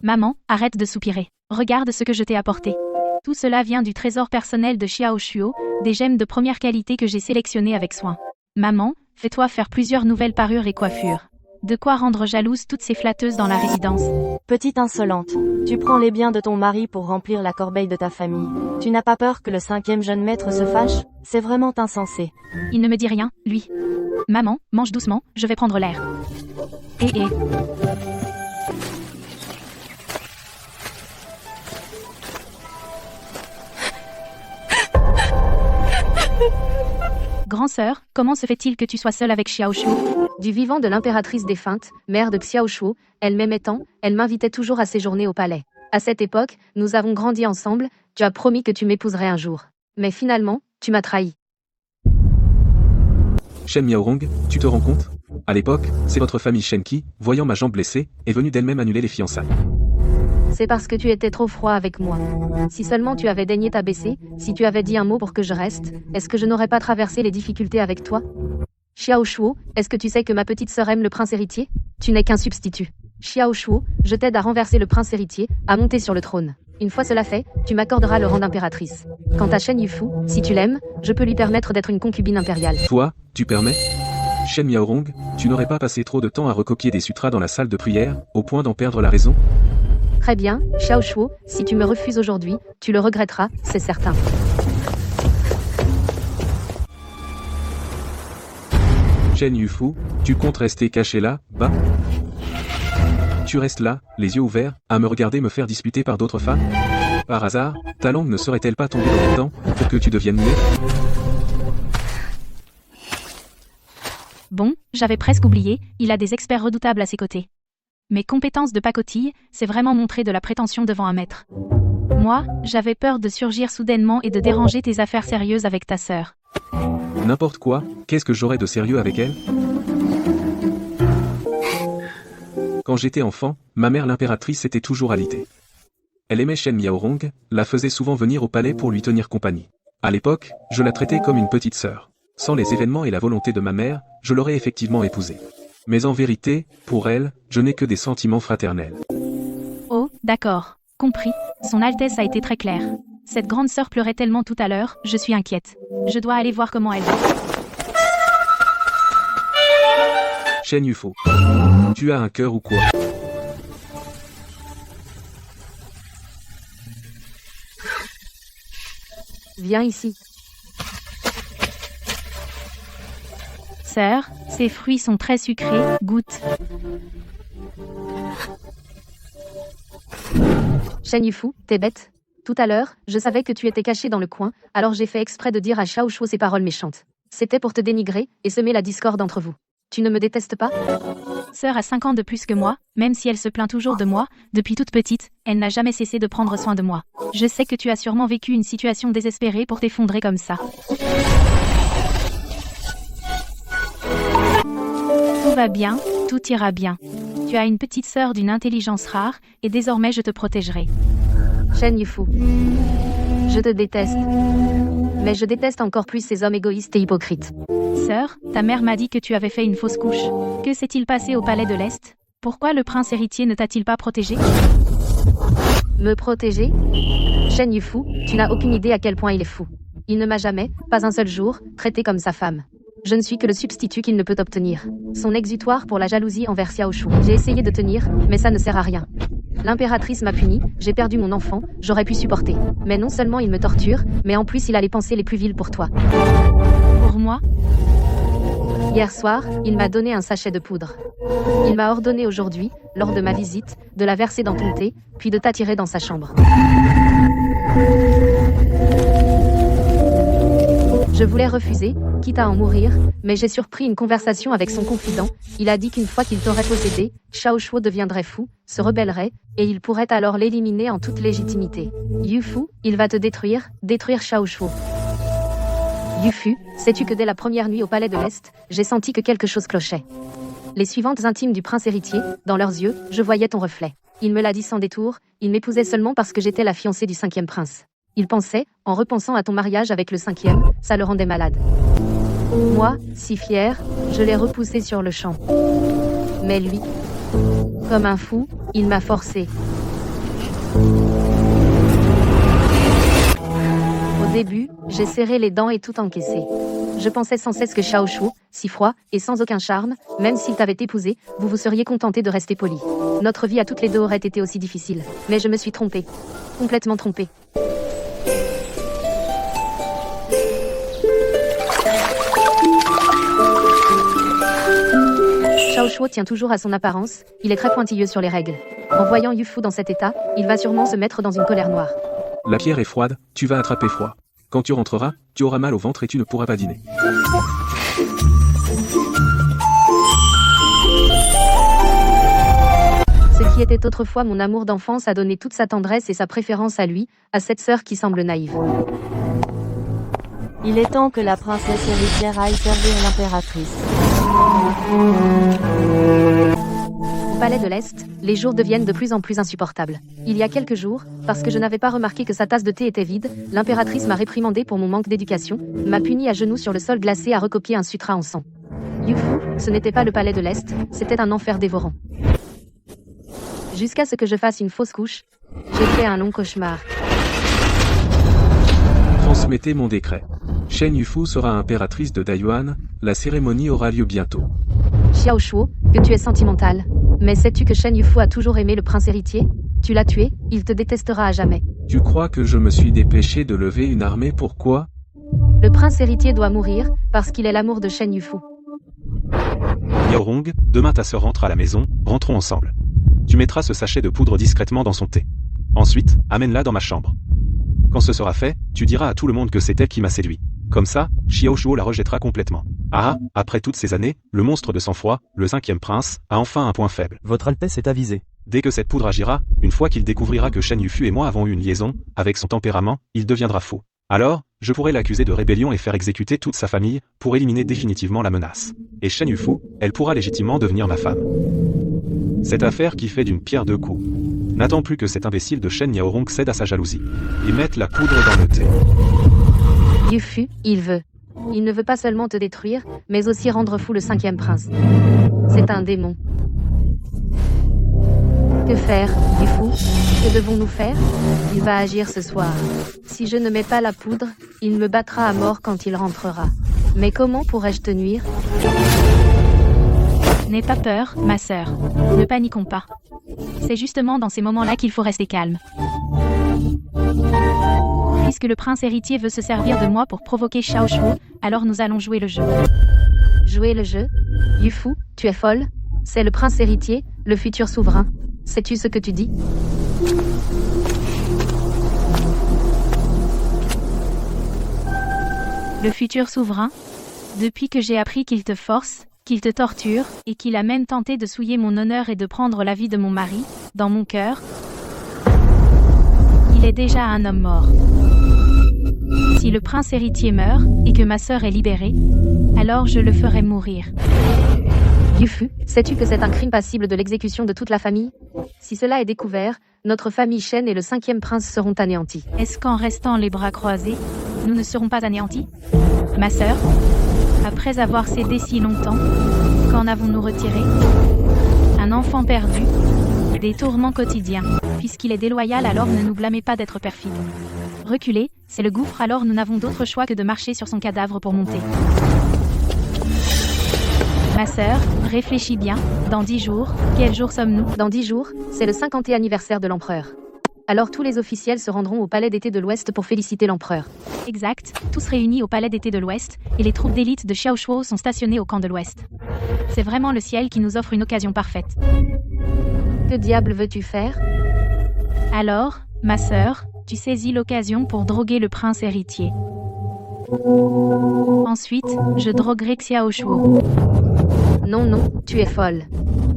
Maman, arrête de soupirer. Regarde ce que je t'ai apporté. Tout cela vient du trésor personnel de Xiao Shuo, des gemmes de première qualité que j'ai sélectionnées avec soin. Maman, fais-toi faire plusieurs nouvelles parures et coiffures. De quoi rendre jalouse toutes ces flatteuses dans la résidence. Petite insolente, tu prends les biens de ton mari pour remplir la corbeille de ta famille. Tu n'as pas peur que le 5e jeune maître se fâche? C'est vraiment insensé. Il ne me dit rien, lui. Maman, mange doucement, je vais prendre l'air. Eh. Grand-sœur, comment se fait-il que tu sois seule avec Xiao Shuo? Du vivant de l'impératrice défunte, mère de Xiao Shuo, elle m'aimait tant, elle m'invitait toujours à séjourner au palais. À cette époque, nous avons grandi ensemble, tu as promis que tu m'épouserais un jour. Mais finalement, tu m'as trahi. Shen Miaorong, tu te rends compte? À l'époque, c'est votre famille Shen qui, voyant ma jambe blessée, est venue d'elle-même annuler les fiançailles. C'est parce que tu étais trop froid avec moi. Si seulement tu avais daigné t'abaisser, si tu avais dit un mot pour que je reste, est-ce que je n'aurais pas traversé les difficultés avec toi? Xiao Shuo, est-ce que tu sais que ma petite sœur aime le prince héritier? Tu n'es qu'un substitut. Xiao Shuo, je t'aide à renverser le prince héritier, à monter sur le trône. Une fois cela fait, tu m'accorderas le rang d'impératrice. Quant à Shen Yufu, si tu l'aimes, je peux lui permettre d'être une concubine impériale. Toi, tu permets? Shen Miaorong, tu n'aurais pas passé trop de temps à recopier des sutras dans la salle de prière, au point d'en perdre la raison? Très bien, Xiao Shuo, si tu me refuses aujourd'hui, tu le regretteras, c'est certain. Shen Yufu, tu comptes rester caché là, bas? Tu restes là, les yeux ouverts, à me regarder me faire disputer par d'autres femmes? Par hasard, ta langue ne serait-elle pas tombée dans les dents, pour que tu deviennes muet? Bon, j'avais presque oublié, il a des experts redoutables à ses côtés. Mes compétences de pacotille, c'est vraiment montrer de la prétention devant un maître. Moi, j'avais peur de surgir soudainement et de déranger tes affaires sérieuses avec ta sœur. N'importe quoi, qu'est-ce que j'aurais de sérieux avec elle? Quand j'étais enfant, ma mère l'impératrice était toujours alitée. Elle aimait Shen Miaorong, la faisait souvent venir au palais pour lui tenir compagnie. À l'époque, je la traitais comme une petite sœur. Sans les événements et la volonté de ma mère, je l'aurais effectivement épousée. Mais en vérité, pour elle, je n'ai que des sentiments fraternels. Oh, d'accord. Compris. Son Altesse a été très claire. Cette grande sœur pleurait tellement tout à l'heure, je suis inquiète. Je dois aller voir comment elle va. Shen Yufo. Tu as un cœur ou quoi? Viens ici. Sœur, ces fruits sont très sucrés, goûte. Shen Yufo, t'es bête? Tout à l'heure, je savais que tu étais caché dans le coin, alors j'ai fait exprès de dire à Xiao Shuo ces paroles méchantes. C'était pour te dénigrer et semer la discorde entre vous. Tu ne me détestes pas? Sœur a 5 ans de plus que moi, même si elle se plaint toujours de moi, depuis toute petite, elle n'a jamais cessé de prendre soin de moi. Je sais que tu as sûrement vécu une situation désespérée pour t'effondrer comme ça. Tout va bien, tout ira bien. Tu as une petite sœur d'une intelligence rare, et désormais je te protégerai. Shen Yufo. Je te déteste. Mais je déteste encore plus ces hommes égoïstes et hypocrites. Sœur, ta mère m'a dit que tu avais fait une fausse couche. Que s'est-il passé au palais de l'Est? Pourquoi le prince héritier ne t'a-t-il pas protégé? Me protéger? Shen Yufo, tu n'as aucune idée à quel point il est fou. Il ne m'a jamais, pas un seul jour, traité comme sa femme. Je ne suis que le substitut qu'il ne peut obtenir. Son exutoire pour la jalousie envers Xiao Shuo. J'ai essayé de tenir, mais ça ne sert à rien. L'impératrice m'a puni, j'ai perdu mon enfant, j'aurais pu supporter. Mais non seulement il me torture, mais en plus il a les pensées les plus viles pour toi. Pour moi? Hier soir, il m'a donné un sachet de poudre. Il m'a ordonné aujourd'hui, lors de ma visite, de la verser dans ton thé, puis de t'attirer dans sa chambre. Je voulais refuser, quitte à en mourir, mais j'ai surpris une conversation avec son confident. Il a dit qu'une fois qu'il t'aurait possédé, Xiao Shuo deviendrait fou, se rebellerait, et il pourrait alors l'éliminer en toute légitimité. Yufu, il va te détruire Xiao Shuo. Yufu, sais-tu que dès la première nuit au palais de l'Est, j'ai senti que quelque chose clochait. Les suivantes intimes du prince héritier, dans leurs yeux, je voyais ton reflet. Il me l'a dit sans détour, il m'épousait seulement parce que j'étais la fiancée du 5e prince. Il pensait, en repensant à ton mariage avec le 5e, ça le rendait malade. Moi, si fière, je l'ai repoussé sur le champ. Mais lui, comme un fou, il m'a forcé. Au début, j'ai serré les dents et tout encaissé. Je pensais sans cesse que Xiao Shuo, si froid et sans aucun charme, même s'il t'avait épousé, vous vous seriez contenté de rester poli. Notre vie à toutes les deux aurait été aussi difficile. Mais je me suis trompée. Complètement trompée. Xiao Shuo tient toujours à son apparence, il est très pointilleux sur les règles. En voyant Yufu dans cet état, il va sûrement se mettre dans une colère noire. La pierre est froide, tu vas attraper froid. Quand tu rentreras, tu auras mal au ventre et tu ne pourras pas dîner. Ce qui était autrefois mon amour d'enfance a donné toute sa tendresse et sa préférence à lui, à cette sœur qui semble naïve. Il est temps que la princesse héritière aille servir l'impératrice. Au palais de l'Est, les jours deviennent de plus en plus insupportables. Il y a quelques jours, parce que je n'avais pas remarqué que sa tasse de thé était vide, l'impératrice m'a réprimandé pour mon manque d'éducation, m'a puni à genoux sur le sol glacé à recopier un sutra en sang. Yufu, ce n'était pas le palais de l'Est, c'était un enfer dévorant. Jusqu'à ce que je fasse une fausse couche, j'ai fait un long cauchemar. Transmettez mon décret. Shen Yufu sera impératrice de Daiyuan, la cérémonie aura lieu bientôt. Xiao Shuo, que tu es sentimental. Mais sais-tu que Shen Yufu a toujours aimé le prince héritier? Tu l'as tué, il te détestera à jamais. Tu crois que je me suis dépêché de lever une armée, pourquoi? Le prince héritier doit mourir, parce qu'il est l'amour de Shen Yufu. Miaorong, demain ta sœur rentre à la maison, rentrons ensemble. Tu mettras ce sachet de poudre discrètement dans son thé. Ensuite, amène-la dans ma chambre. Quand ce sera fait, tu diras à tout le monde que c'est elle qui m'a séduit. Comme ça, Xiao Shuo la rejettera complètement. Ah, après toutes ces années, le monstre de sang-froid, le 5e prince, a enfin un point faible. Votre Altesse est avisée. Dès que cette poudre agira, une fois qu'il découvrira que Shen Yufu et moi avons eu une liaison, avec son tempérament, il deviendra fou. Alors, Je pourrais l'accuser de rébellion et faire exécuter toute sa famille, pour éliminer définitivement la menace. Et Shen Yufu, elle pourra légitimement devenir ma femme. Cette affaire qui fait d'une pierre deux coups. N'attends plus que cet imbécile de Shen Yaorong cède à sa jalousie. Et mette la poudre dans le thé. Yufu, il veut. Il ne veut pas seulement te détruire, mais aussi rendre fou le 5e prince. C'est un démon. Que faire, Yufu? Que devons-nous faire? Il va agir ce soir. Si je ne mets pas la poudre, il me battra à mort quand il rentrera. Mais comment pourrais-je te nuire? N'aie pas peur, ma sœur. Ne paniquons pas. C'est justement dans ces moments-là qu'il faut rester calme. Puisque le prince héritier veut se servir de moi pour provoquer Xiao Shuo, alors nous allons jouer le jeu. Jouer le jeu? Yufu, tu es folle? C'est le prince héritier, le futur souverain. Sais-tu ce que tu dis? Le futur souverain? Depuis que j'ai appris qu'il te force, qu'il te torture, et qu'il a même tenté de souiller mon honneur et de prendre la vie de mon mari, dans mon cœur, il est déjà un homme mort. Si le prince héritier meurt, et que ma sœur est libérée, alors je le ferai mourir. Yufu, sais-tu que c'est un crime passible de l'exécution de toute la famille? Si cela est découvert, notre famille Shen et le 5e prince seront anéantis. Est-ce qu'en restant les bras croisés, nous ne serons pas anéantis? Ma sœur, après avoir cédé si longtemps, qu'en avons-nous retiré? Un enfant perdu, des tourments quotidiens. Puisqu'il est déloyal, alors ne nous blâmez pas d'être perfide. Reculer, c'est le gouffre, alors nous n'avons d'autre choix que de marcher sur son cadavre pour monter. Ma sœur, réfléchis bien, dans 10 jours, quel jour sommes-nous? Dans 10 jours, c'est le 50e anniversaire de l'empereur. Alors tous les officiels se rendront au palais d'été de l'Ouest pour féliciter l'empereur. Exact, tous réunis au palais d'été de l'Ouest, et les troupes d'élite de Xiao Shuo sont stationnées au camp de l'Ouest. C'est vraiment le ciel qui nous offre une occasion parfaite. Que diable veux-tu faire? Alors, ma sœur, tu saisis l'occasion pour droguer le prince héritier. Ensuite, je droguerai Xiao Shuo. Non, non, tu es folle.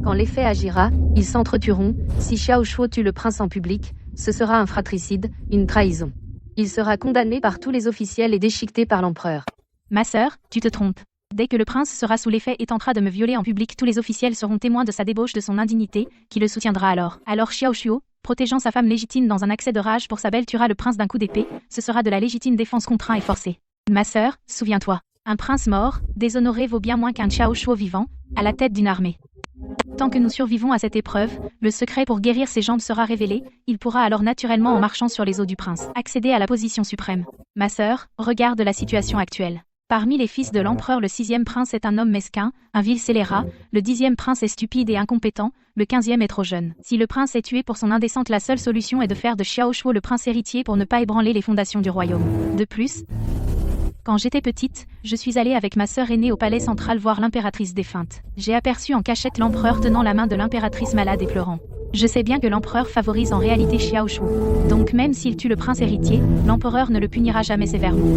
Quand l'effet agira, ils s'entretueront. Si Xiao Shuo tue le prince en public, ce sera un fratricide, une trahison. Il sera condamné par tous les officiels et déchiqueté par l'empereur. Ma sœur, tu te trompes. Dès que le prince sera sous l'effet et tentera de me violer en public, tous les officiels seront témoins de sa débauche, de son indignité, qui le soutiendra alors. Alors Xiao Shuo, protégeant sa femme légitime dans un accès de rage pour sa belle, tuera le prince d'un coup d'épée. Ce sera de la légitime défense contraint et forcée. Ma sœur, souviens-toi, un prince mort, déshonoré vaut bien moins qu'un Xiao Shuo vivant, à la tête d'une armée. Tant que nous survivons à cette épreuve, le secret pour guérir ses jambes sera révélé, il pourra alors naturellement, en marchant sur les os du prince, accéder à la position suprême. Ma sœur, regarde la situation actuelle. Parmi les fils de l'empereur, le 6e prince est un homme mesquin, un vil scélérat, le 10e prince est stupide et incompétent, le 15e est trop jeune. Si le prince est tué pour son indécente, la seule solution est de faire de Xiao Shuo le prince héritier pour ne pas ébranler les fondations du royaume. De plus, quand j'étais petite, je suis allée avec ma sœur aînée au palais central voir l'impératrice défunte. J'ai aperçu en cachette l'empereur tenant la main de l'impératrice malade et pleurant. Je sais bien que l'empereur favorise en réalité Xiao Shuo. Donc même s'il tue le prince héritier, l'empereur ne le punira jamais sévèrement.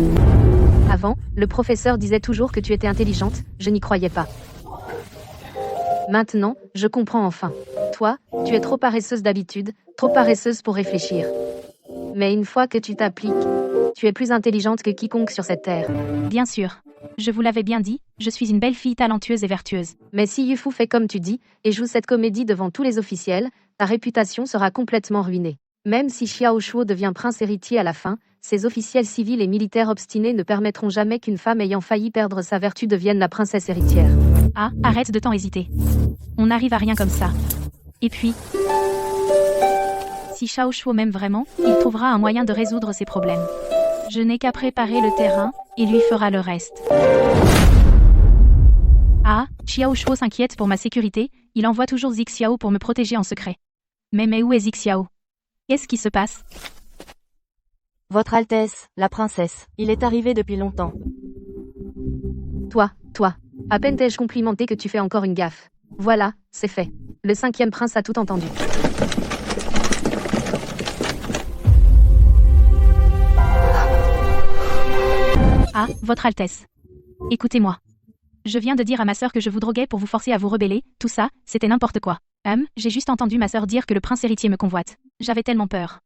Avant, le professeur disait toujours que tu étais intelligente, je n'y croyais pas. Maintenant, je comprends enfin. Toi, tu es trop paresseuse d'habitude, trop paresseuse pour réfléchir. Mais une fois que tu t'appliques, tu es plus intelligente que quiconque sur cette terre. Bien sûr. Je vous l'avais bien dit, je suis une belle fille talentueuse et vertueuse. Mais si Yufu fait comme tu dis, et joue cette comédie devant tous les officiels, ta réputation sera complètement ruinée. Même si Xiao Shuo devient prince héritier à la fin, ces officiels civils et militaires obstinés ne permettront jamais qu'une femme ayant failli perdre sa vertu devienne la princesse héritière. Ah, arrête de tant hésiter. On n'arrive à rien comme ça. Et puis, si Xiao Shuo m'aime vraiment, il trouvera un moyen de résoudre ses problèmes. Je n'ai qu'à préparer le terrain, et lui fera le reste. Ah, Xiao Shuo s'inquiète pour ma sécurité, il envoie toujours Xiao pour me protéger en secret. Mais où est Xiao? Qu'est-ce qui se passe? Votre Altesse, la princesse, il est arrivé depuis longtemps. Toi, à peine t'ai-je complimenté que tu fais encore une gaffe. Voilà, c'est fait. Le 5e prince a tout entendu. Ah, Votre Altesse. Écoutez-moi. Je viens de dire à ma sœur que je vous droguais pour vous forcer à vous rebeller, tout ça, c'était n'importe quoi. J'ai juste entendu ma sœur dire que le prince héritier me convoite. J'avais tellement peur.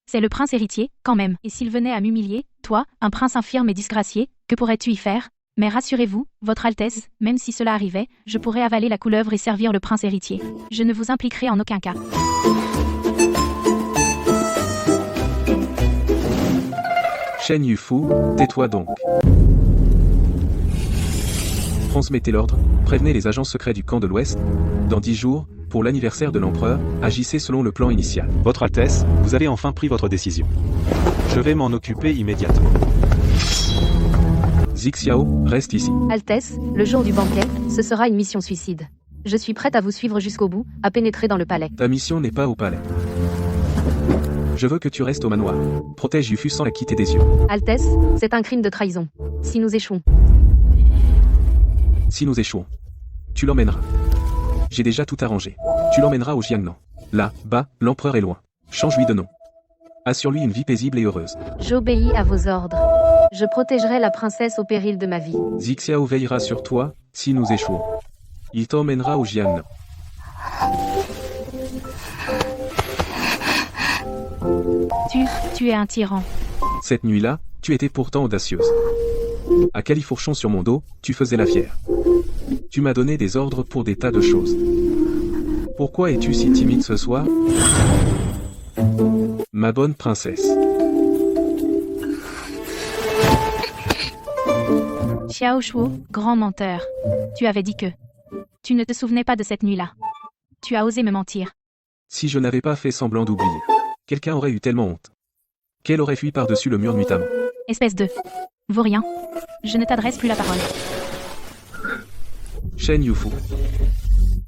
C'est le prince héritier, quand même. Et s'il venait à m'humilier, toi, un prince infirme et disgracié, que pourrais-tu y faire? Mais rassurez-vous, Votre Altesse, même si cela arrivait, je pourrais avaler la couleuvre et servir le prince héritier. Je ne vous impliquerai en aucun cas. Shen Yufu, tais-toi donc. Transmettez l'ordre, prévenez les agents secrets du camp de l'Ouest. Dans 10 jours, pour l'anniversaire de l'empereur, agissez selon le plan initial. Votre Altesse, vous avez enfin pris votre décision. Je vais m'en occuper immédiatement. Zixiao, reste ici. Altesse, le jour du banquet, ce sera une mission suicide. Je suis prête à vous suivre jusqu'au bout, à pénétrer dans le palais. Ta mission n'est pas au palais. Je veux que tu restes au manoir. Protège Yufu sans la quitter des yeux. Altesse, c'est un crime de trahison. Si nous échouons, Si nous échouons, tu l'emmèneras. J'ai déjà tout arrangé. Tu l'emmèneras au Jiangnan. Là, bas, l'empereur est loin. Change-lui de nom. Assure-lui une vie paisible et heureuse. j'obéis à vos ordres. Je protégerai la princesse au péril de ma vie. Zixiao veillera sur toi, si nous échouons. Il t'emmènera au Jiangnan. Tu es un tyran. Cette nuit-là, tu étais pourtant audacieuse. À califourchon sur mon dos, tu faisais la fière. Tu m'as donné des ordres pour des tas de choses. Pourquoi es-tu si timide ce soir? Ma bonne princesse. Xiao Shuo, grand menteur. Tu avais dit que... Tu ne te souvenais pas de cette nuit-là. Tu as osé me mentir. Si je n'avais pas fait semblant d'oublier, quelqu'un aurait eu tellement honte qu'elle aurait fui par-dessus le mur nuitamment. Espèce de... Vaurien. Je ne t'adresse plus la parole. Shen Yufu.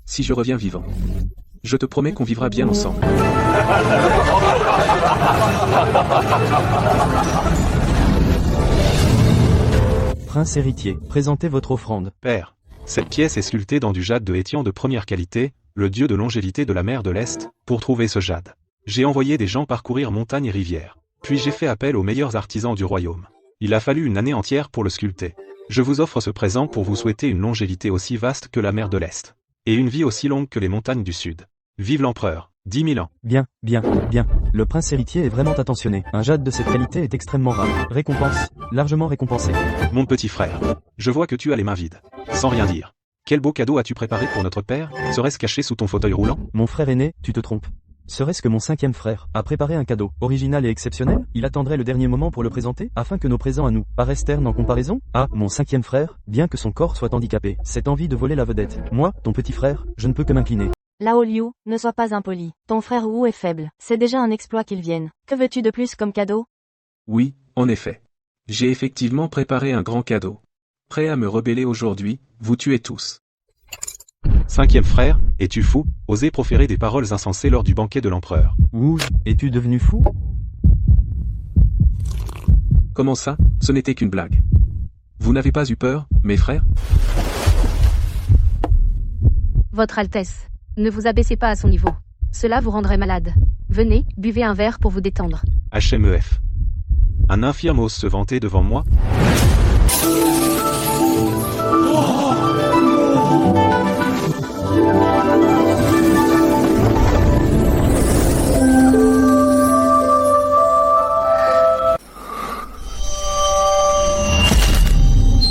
Si je reviens vivant, je te promets qu'on vivra bien ensemble. Prince héritier, présentez votre offrande. Père, cette pièce est sculptée dans du jade de Hétian de première qualité, le dieu de longévité de la mer de l'Est. Pour trouver ce jade, j'ai envoyé des gens parcourir montagnes et rivières. Puis j'ai fait appel aux meilleurs artisans du royaume. Il a fallu une année entière pour le sculpter. Je vous offre ce présent pour vous souhaiter une longévité aussi vaste que la mer de l'Est. Et une vie aussi longue que les montagnes du Sud. Vive l'empereur, 10 000 ans. Bien, bien, bien. Le prince héritier est vraiment attentionné. Un jade de cette qualité est extrêmement rare. Récompense, largement récompensé. Mon petit frère, je vois que tu as les mains vides. Sans rien dire. Quel beau cadeau as-tu préparé pour notre père? Serait-ce caché sous ton fauteuil roulant? Mon frère aîné, tu te trompes. Serait-ce que mon 5e frère a préparé un cadeau original et exceptionnel? Il attendrait le dernier moment pour le présenter, afin que nos présents à nous paraissent ternes en comparaison? Ah, mon 5e frère, bien que son corps soit handicapé, cette envie de voler la vedette. Moi, ton petit frère, je ne peux que m'incliner. Lao Liu, ne sois pas impoli. Ton frère Wu est faible. C'est déjà un exploit qu'il vienne. Que veux-tu de plus comme cadeau? Oui, en effet. J'ai effectivement préparé un grand cadeau. Prêt à me rebeller aujourd'hui, vous tuez tous. 5e frère, es-tu fou? Oser proférer des paroles insensées lors du banquet de l'empereur. Ouh, es-tu devenu fou? Comment ça? Ce n'était qu'une blague. Vous n'avez pas eu peur, mes frères? Votre Altesse, ne vous abaissez pas à son niveau. Cela vous rendrait malade. Venez, buvez un verre pour vous détendre. HMEF. Un infirme ose se vanter devant moi?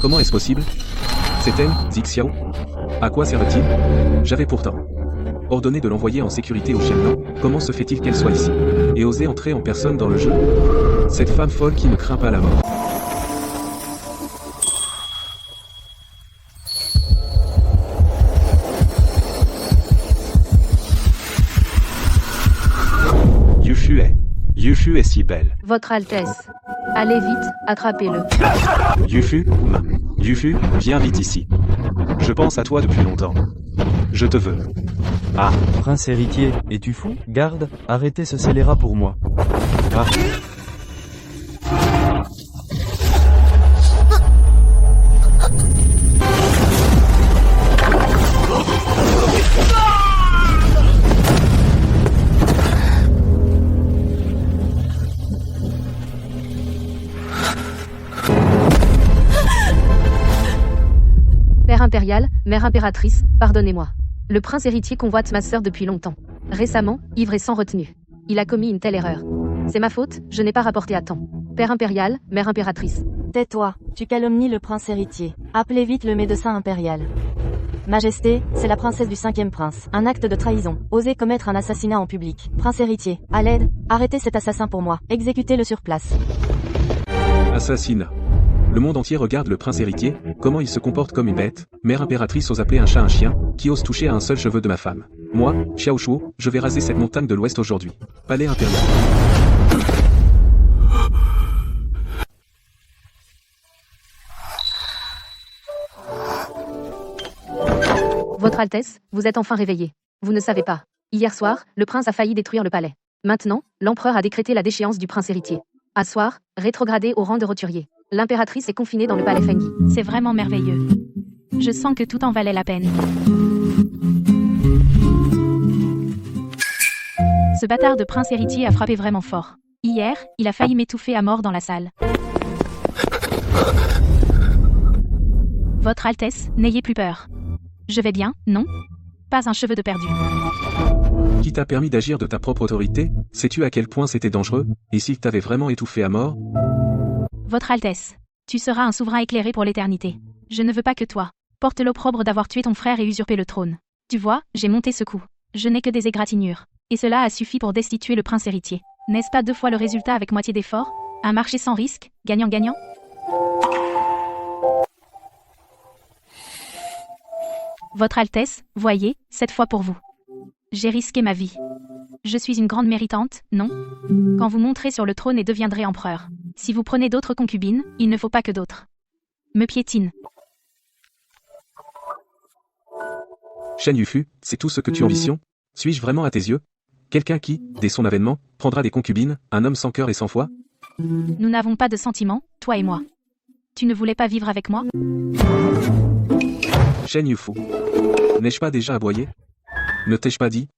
Comment est-ce possible? C'est elle, Zixiao? À quoi sert-il? J'avais pourtant ordonné de l'envoyer en sécurité au Jiangnan. Comment se fait-il qu'elle soit ici? Et oser entrer en personne dans le jeu? Cette femme folle qui ne craint pas la mort. Yufu est si belle. Votre Altesse. Allez vite, attrapez-le. Yufu, viens vite ici. Je pense à toi depuis longtemps. Je te veux. Ah, Prince héritier, es-tu fou? Garde, arrêtez ce scélérat pour moi. ah. Père impérial, mère impératrice, pardonnez-moi. Le prince héritier convoite ma sœur depuis longtemps. Récemment, ivre et sans retenue. Il a commis une telle erreur. C'est ma faute, je n'ai pas rapporté à temps. Père impérial, mère impératrice. Tais-toi, tu calomnies le prince héritier. Appelez vite le médecin impérial. Majesté, c'est la princesse du 5e prince. Un acte de trahison. Osez commettre un assassinat en public. Prince héritier, à l'aide, arrêtez cet assassin pour moi. Exécutez-le sur place. Assassinat. Le monde entier regarde le prince héritier, comment il se comporte comme une bête. Mère impératrice ose appeler un chat un chien, qui ose toucher à un seul cheveu de ma femme. Moi, Xiao Shuo, je vais raser cette montagne de l'ouest aujourd'hui. Palais impérial. Votre Altesse, vous êtes enfin réveillé. Vous ne savez pas. Hier soir, le prince a failli détruire le palais. Maintenant, l'empereur a décrété la déchéance du prince héritier. À soir, rétrogradé au rang de roturier. L'impératrice est confinée dans le palais Fengyi. C'est vraiment merveilleux. Je sens que tout en valait la peine. Ce bâtard de prince héritier a frappé vraiment fort. Hier, il a failli m'étouffer à mort dans la salle. Votre Altesse, n'ayez plus peur. Je vais bien, non? Pas un cheveu de perdu. Qui t'a permis d'agir de ta propre autorité? Sais-tu à quel point c'était dangereux? Et s'il t'avait vraiment étouffé à mort? Votre Altesse, tu seras un souverain éclairé pour l'éternité. Je ne veux pas que toi portes l'opprobre d'avoir tué ton frère et usurpé le trône. Tu vois, j'ai monté ce coup. Je n'ai que des égratignures. Et cela a suffi pour destituer le prince héritier. N'est-ce pas 2 fois le résultat avec moitié d'effort? Un marché sans risque, gagnant-gagnant? Votre Altesse, voyez, cette fois pour vous. J'ai risqué ma vie. Je suis une grande méritante, non? Quand vous monterez sur le trône et deviendrez empereur. Si vous prenez d'autres concubines, il ne faut pas que d'autres me piétinent. Shen Yufu, c'est tout ce que tu ambitionnes? Suis-je vraiment à tes yeux? Quelqu'un qui, dès son avènement, prendra des concubines, un homme sans cœur et sans foi? Nous n'avons pas de sentiments, toi et moi. Tu ne voulais pas vivre avec moi? Shen Yufu. N'ai-je pas déjà aboyé? Ne t'ai-je pas dit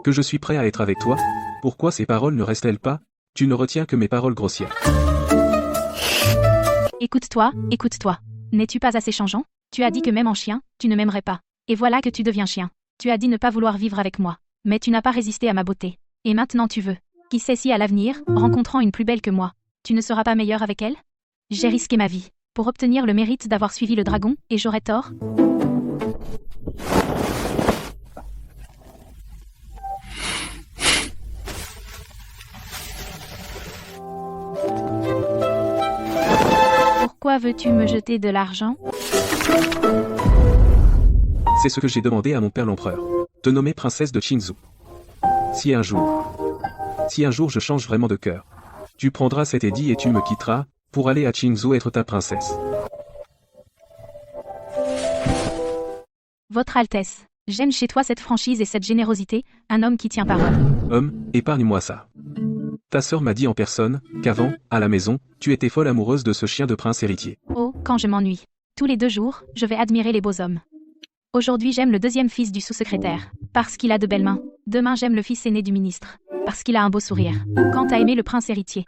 que je suis prêt à être avec toi? Pourquoi ces paroles ne restent-elles pas? Tu ne retiens que mes paroles grossières. Écoute-toi, écoute-toi. N'es-tu pas assez changeant? Tu as dit que même en chien, tu ne m'aimerais pas. Et voilà que tu deviens chien. Tu as dit ne pas vouloir vivre avec moi. Mais tu n'as pas résisté à ma beauté. Et maintenant tu veux. Qui sait si à l'avenir, rencontrant une plus belle que moi, tu ne seras pas meilleur avec elle? J'ai risqué ma vie pour obtenir le mérite d'avoir suivi le dragon, et j'aurais tort? Pourquoi veux-tu me jeter de l'argent? C'est ce que j'ai demandé à mon père l'empereur. Te nommer princesse de Qingzhou. Si un jour je change vraiment de cœur, tu prendras cet édit et tu me quitteras, pour aller à Qingzhou être ta princesse. Votre Altesse, j'aime chez toi cette franchise et cette générosité, un homme qui tient parole. Homme, épargne-moi ça. Ta sœur m'a dit en personne, qu'avant, à la maison, tu étais folle amoureuse de ce chien de prince héritier. Oh, quand je m'ennuie. Tous les 2 jours, je vais admirer les beaux hommes. Aujourd'hui j'aime le 2e fils du sous-secrétaire, parce qu'il a de belles mains. Demain j'aime le fils aîné du ministre, parce qu'il a un beau sourire. Quant à aimer le prince héritier,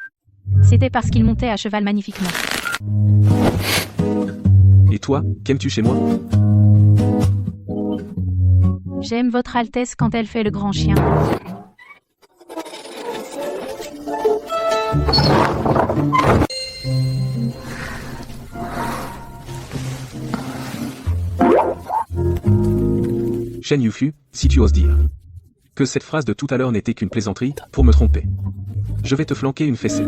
c'était parce qu'il montait à cheval magnifiquement. Et toi, qu'aimes-tu chez moi? J'aime votre Altesse quand elle fait le grand chien. Shen Yufu, si tu oses dire que cette phrase de tout à l'heure n'était qu'une plaisanterie, pour me tromper. Je vais te flanquer une fessée.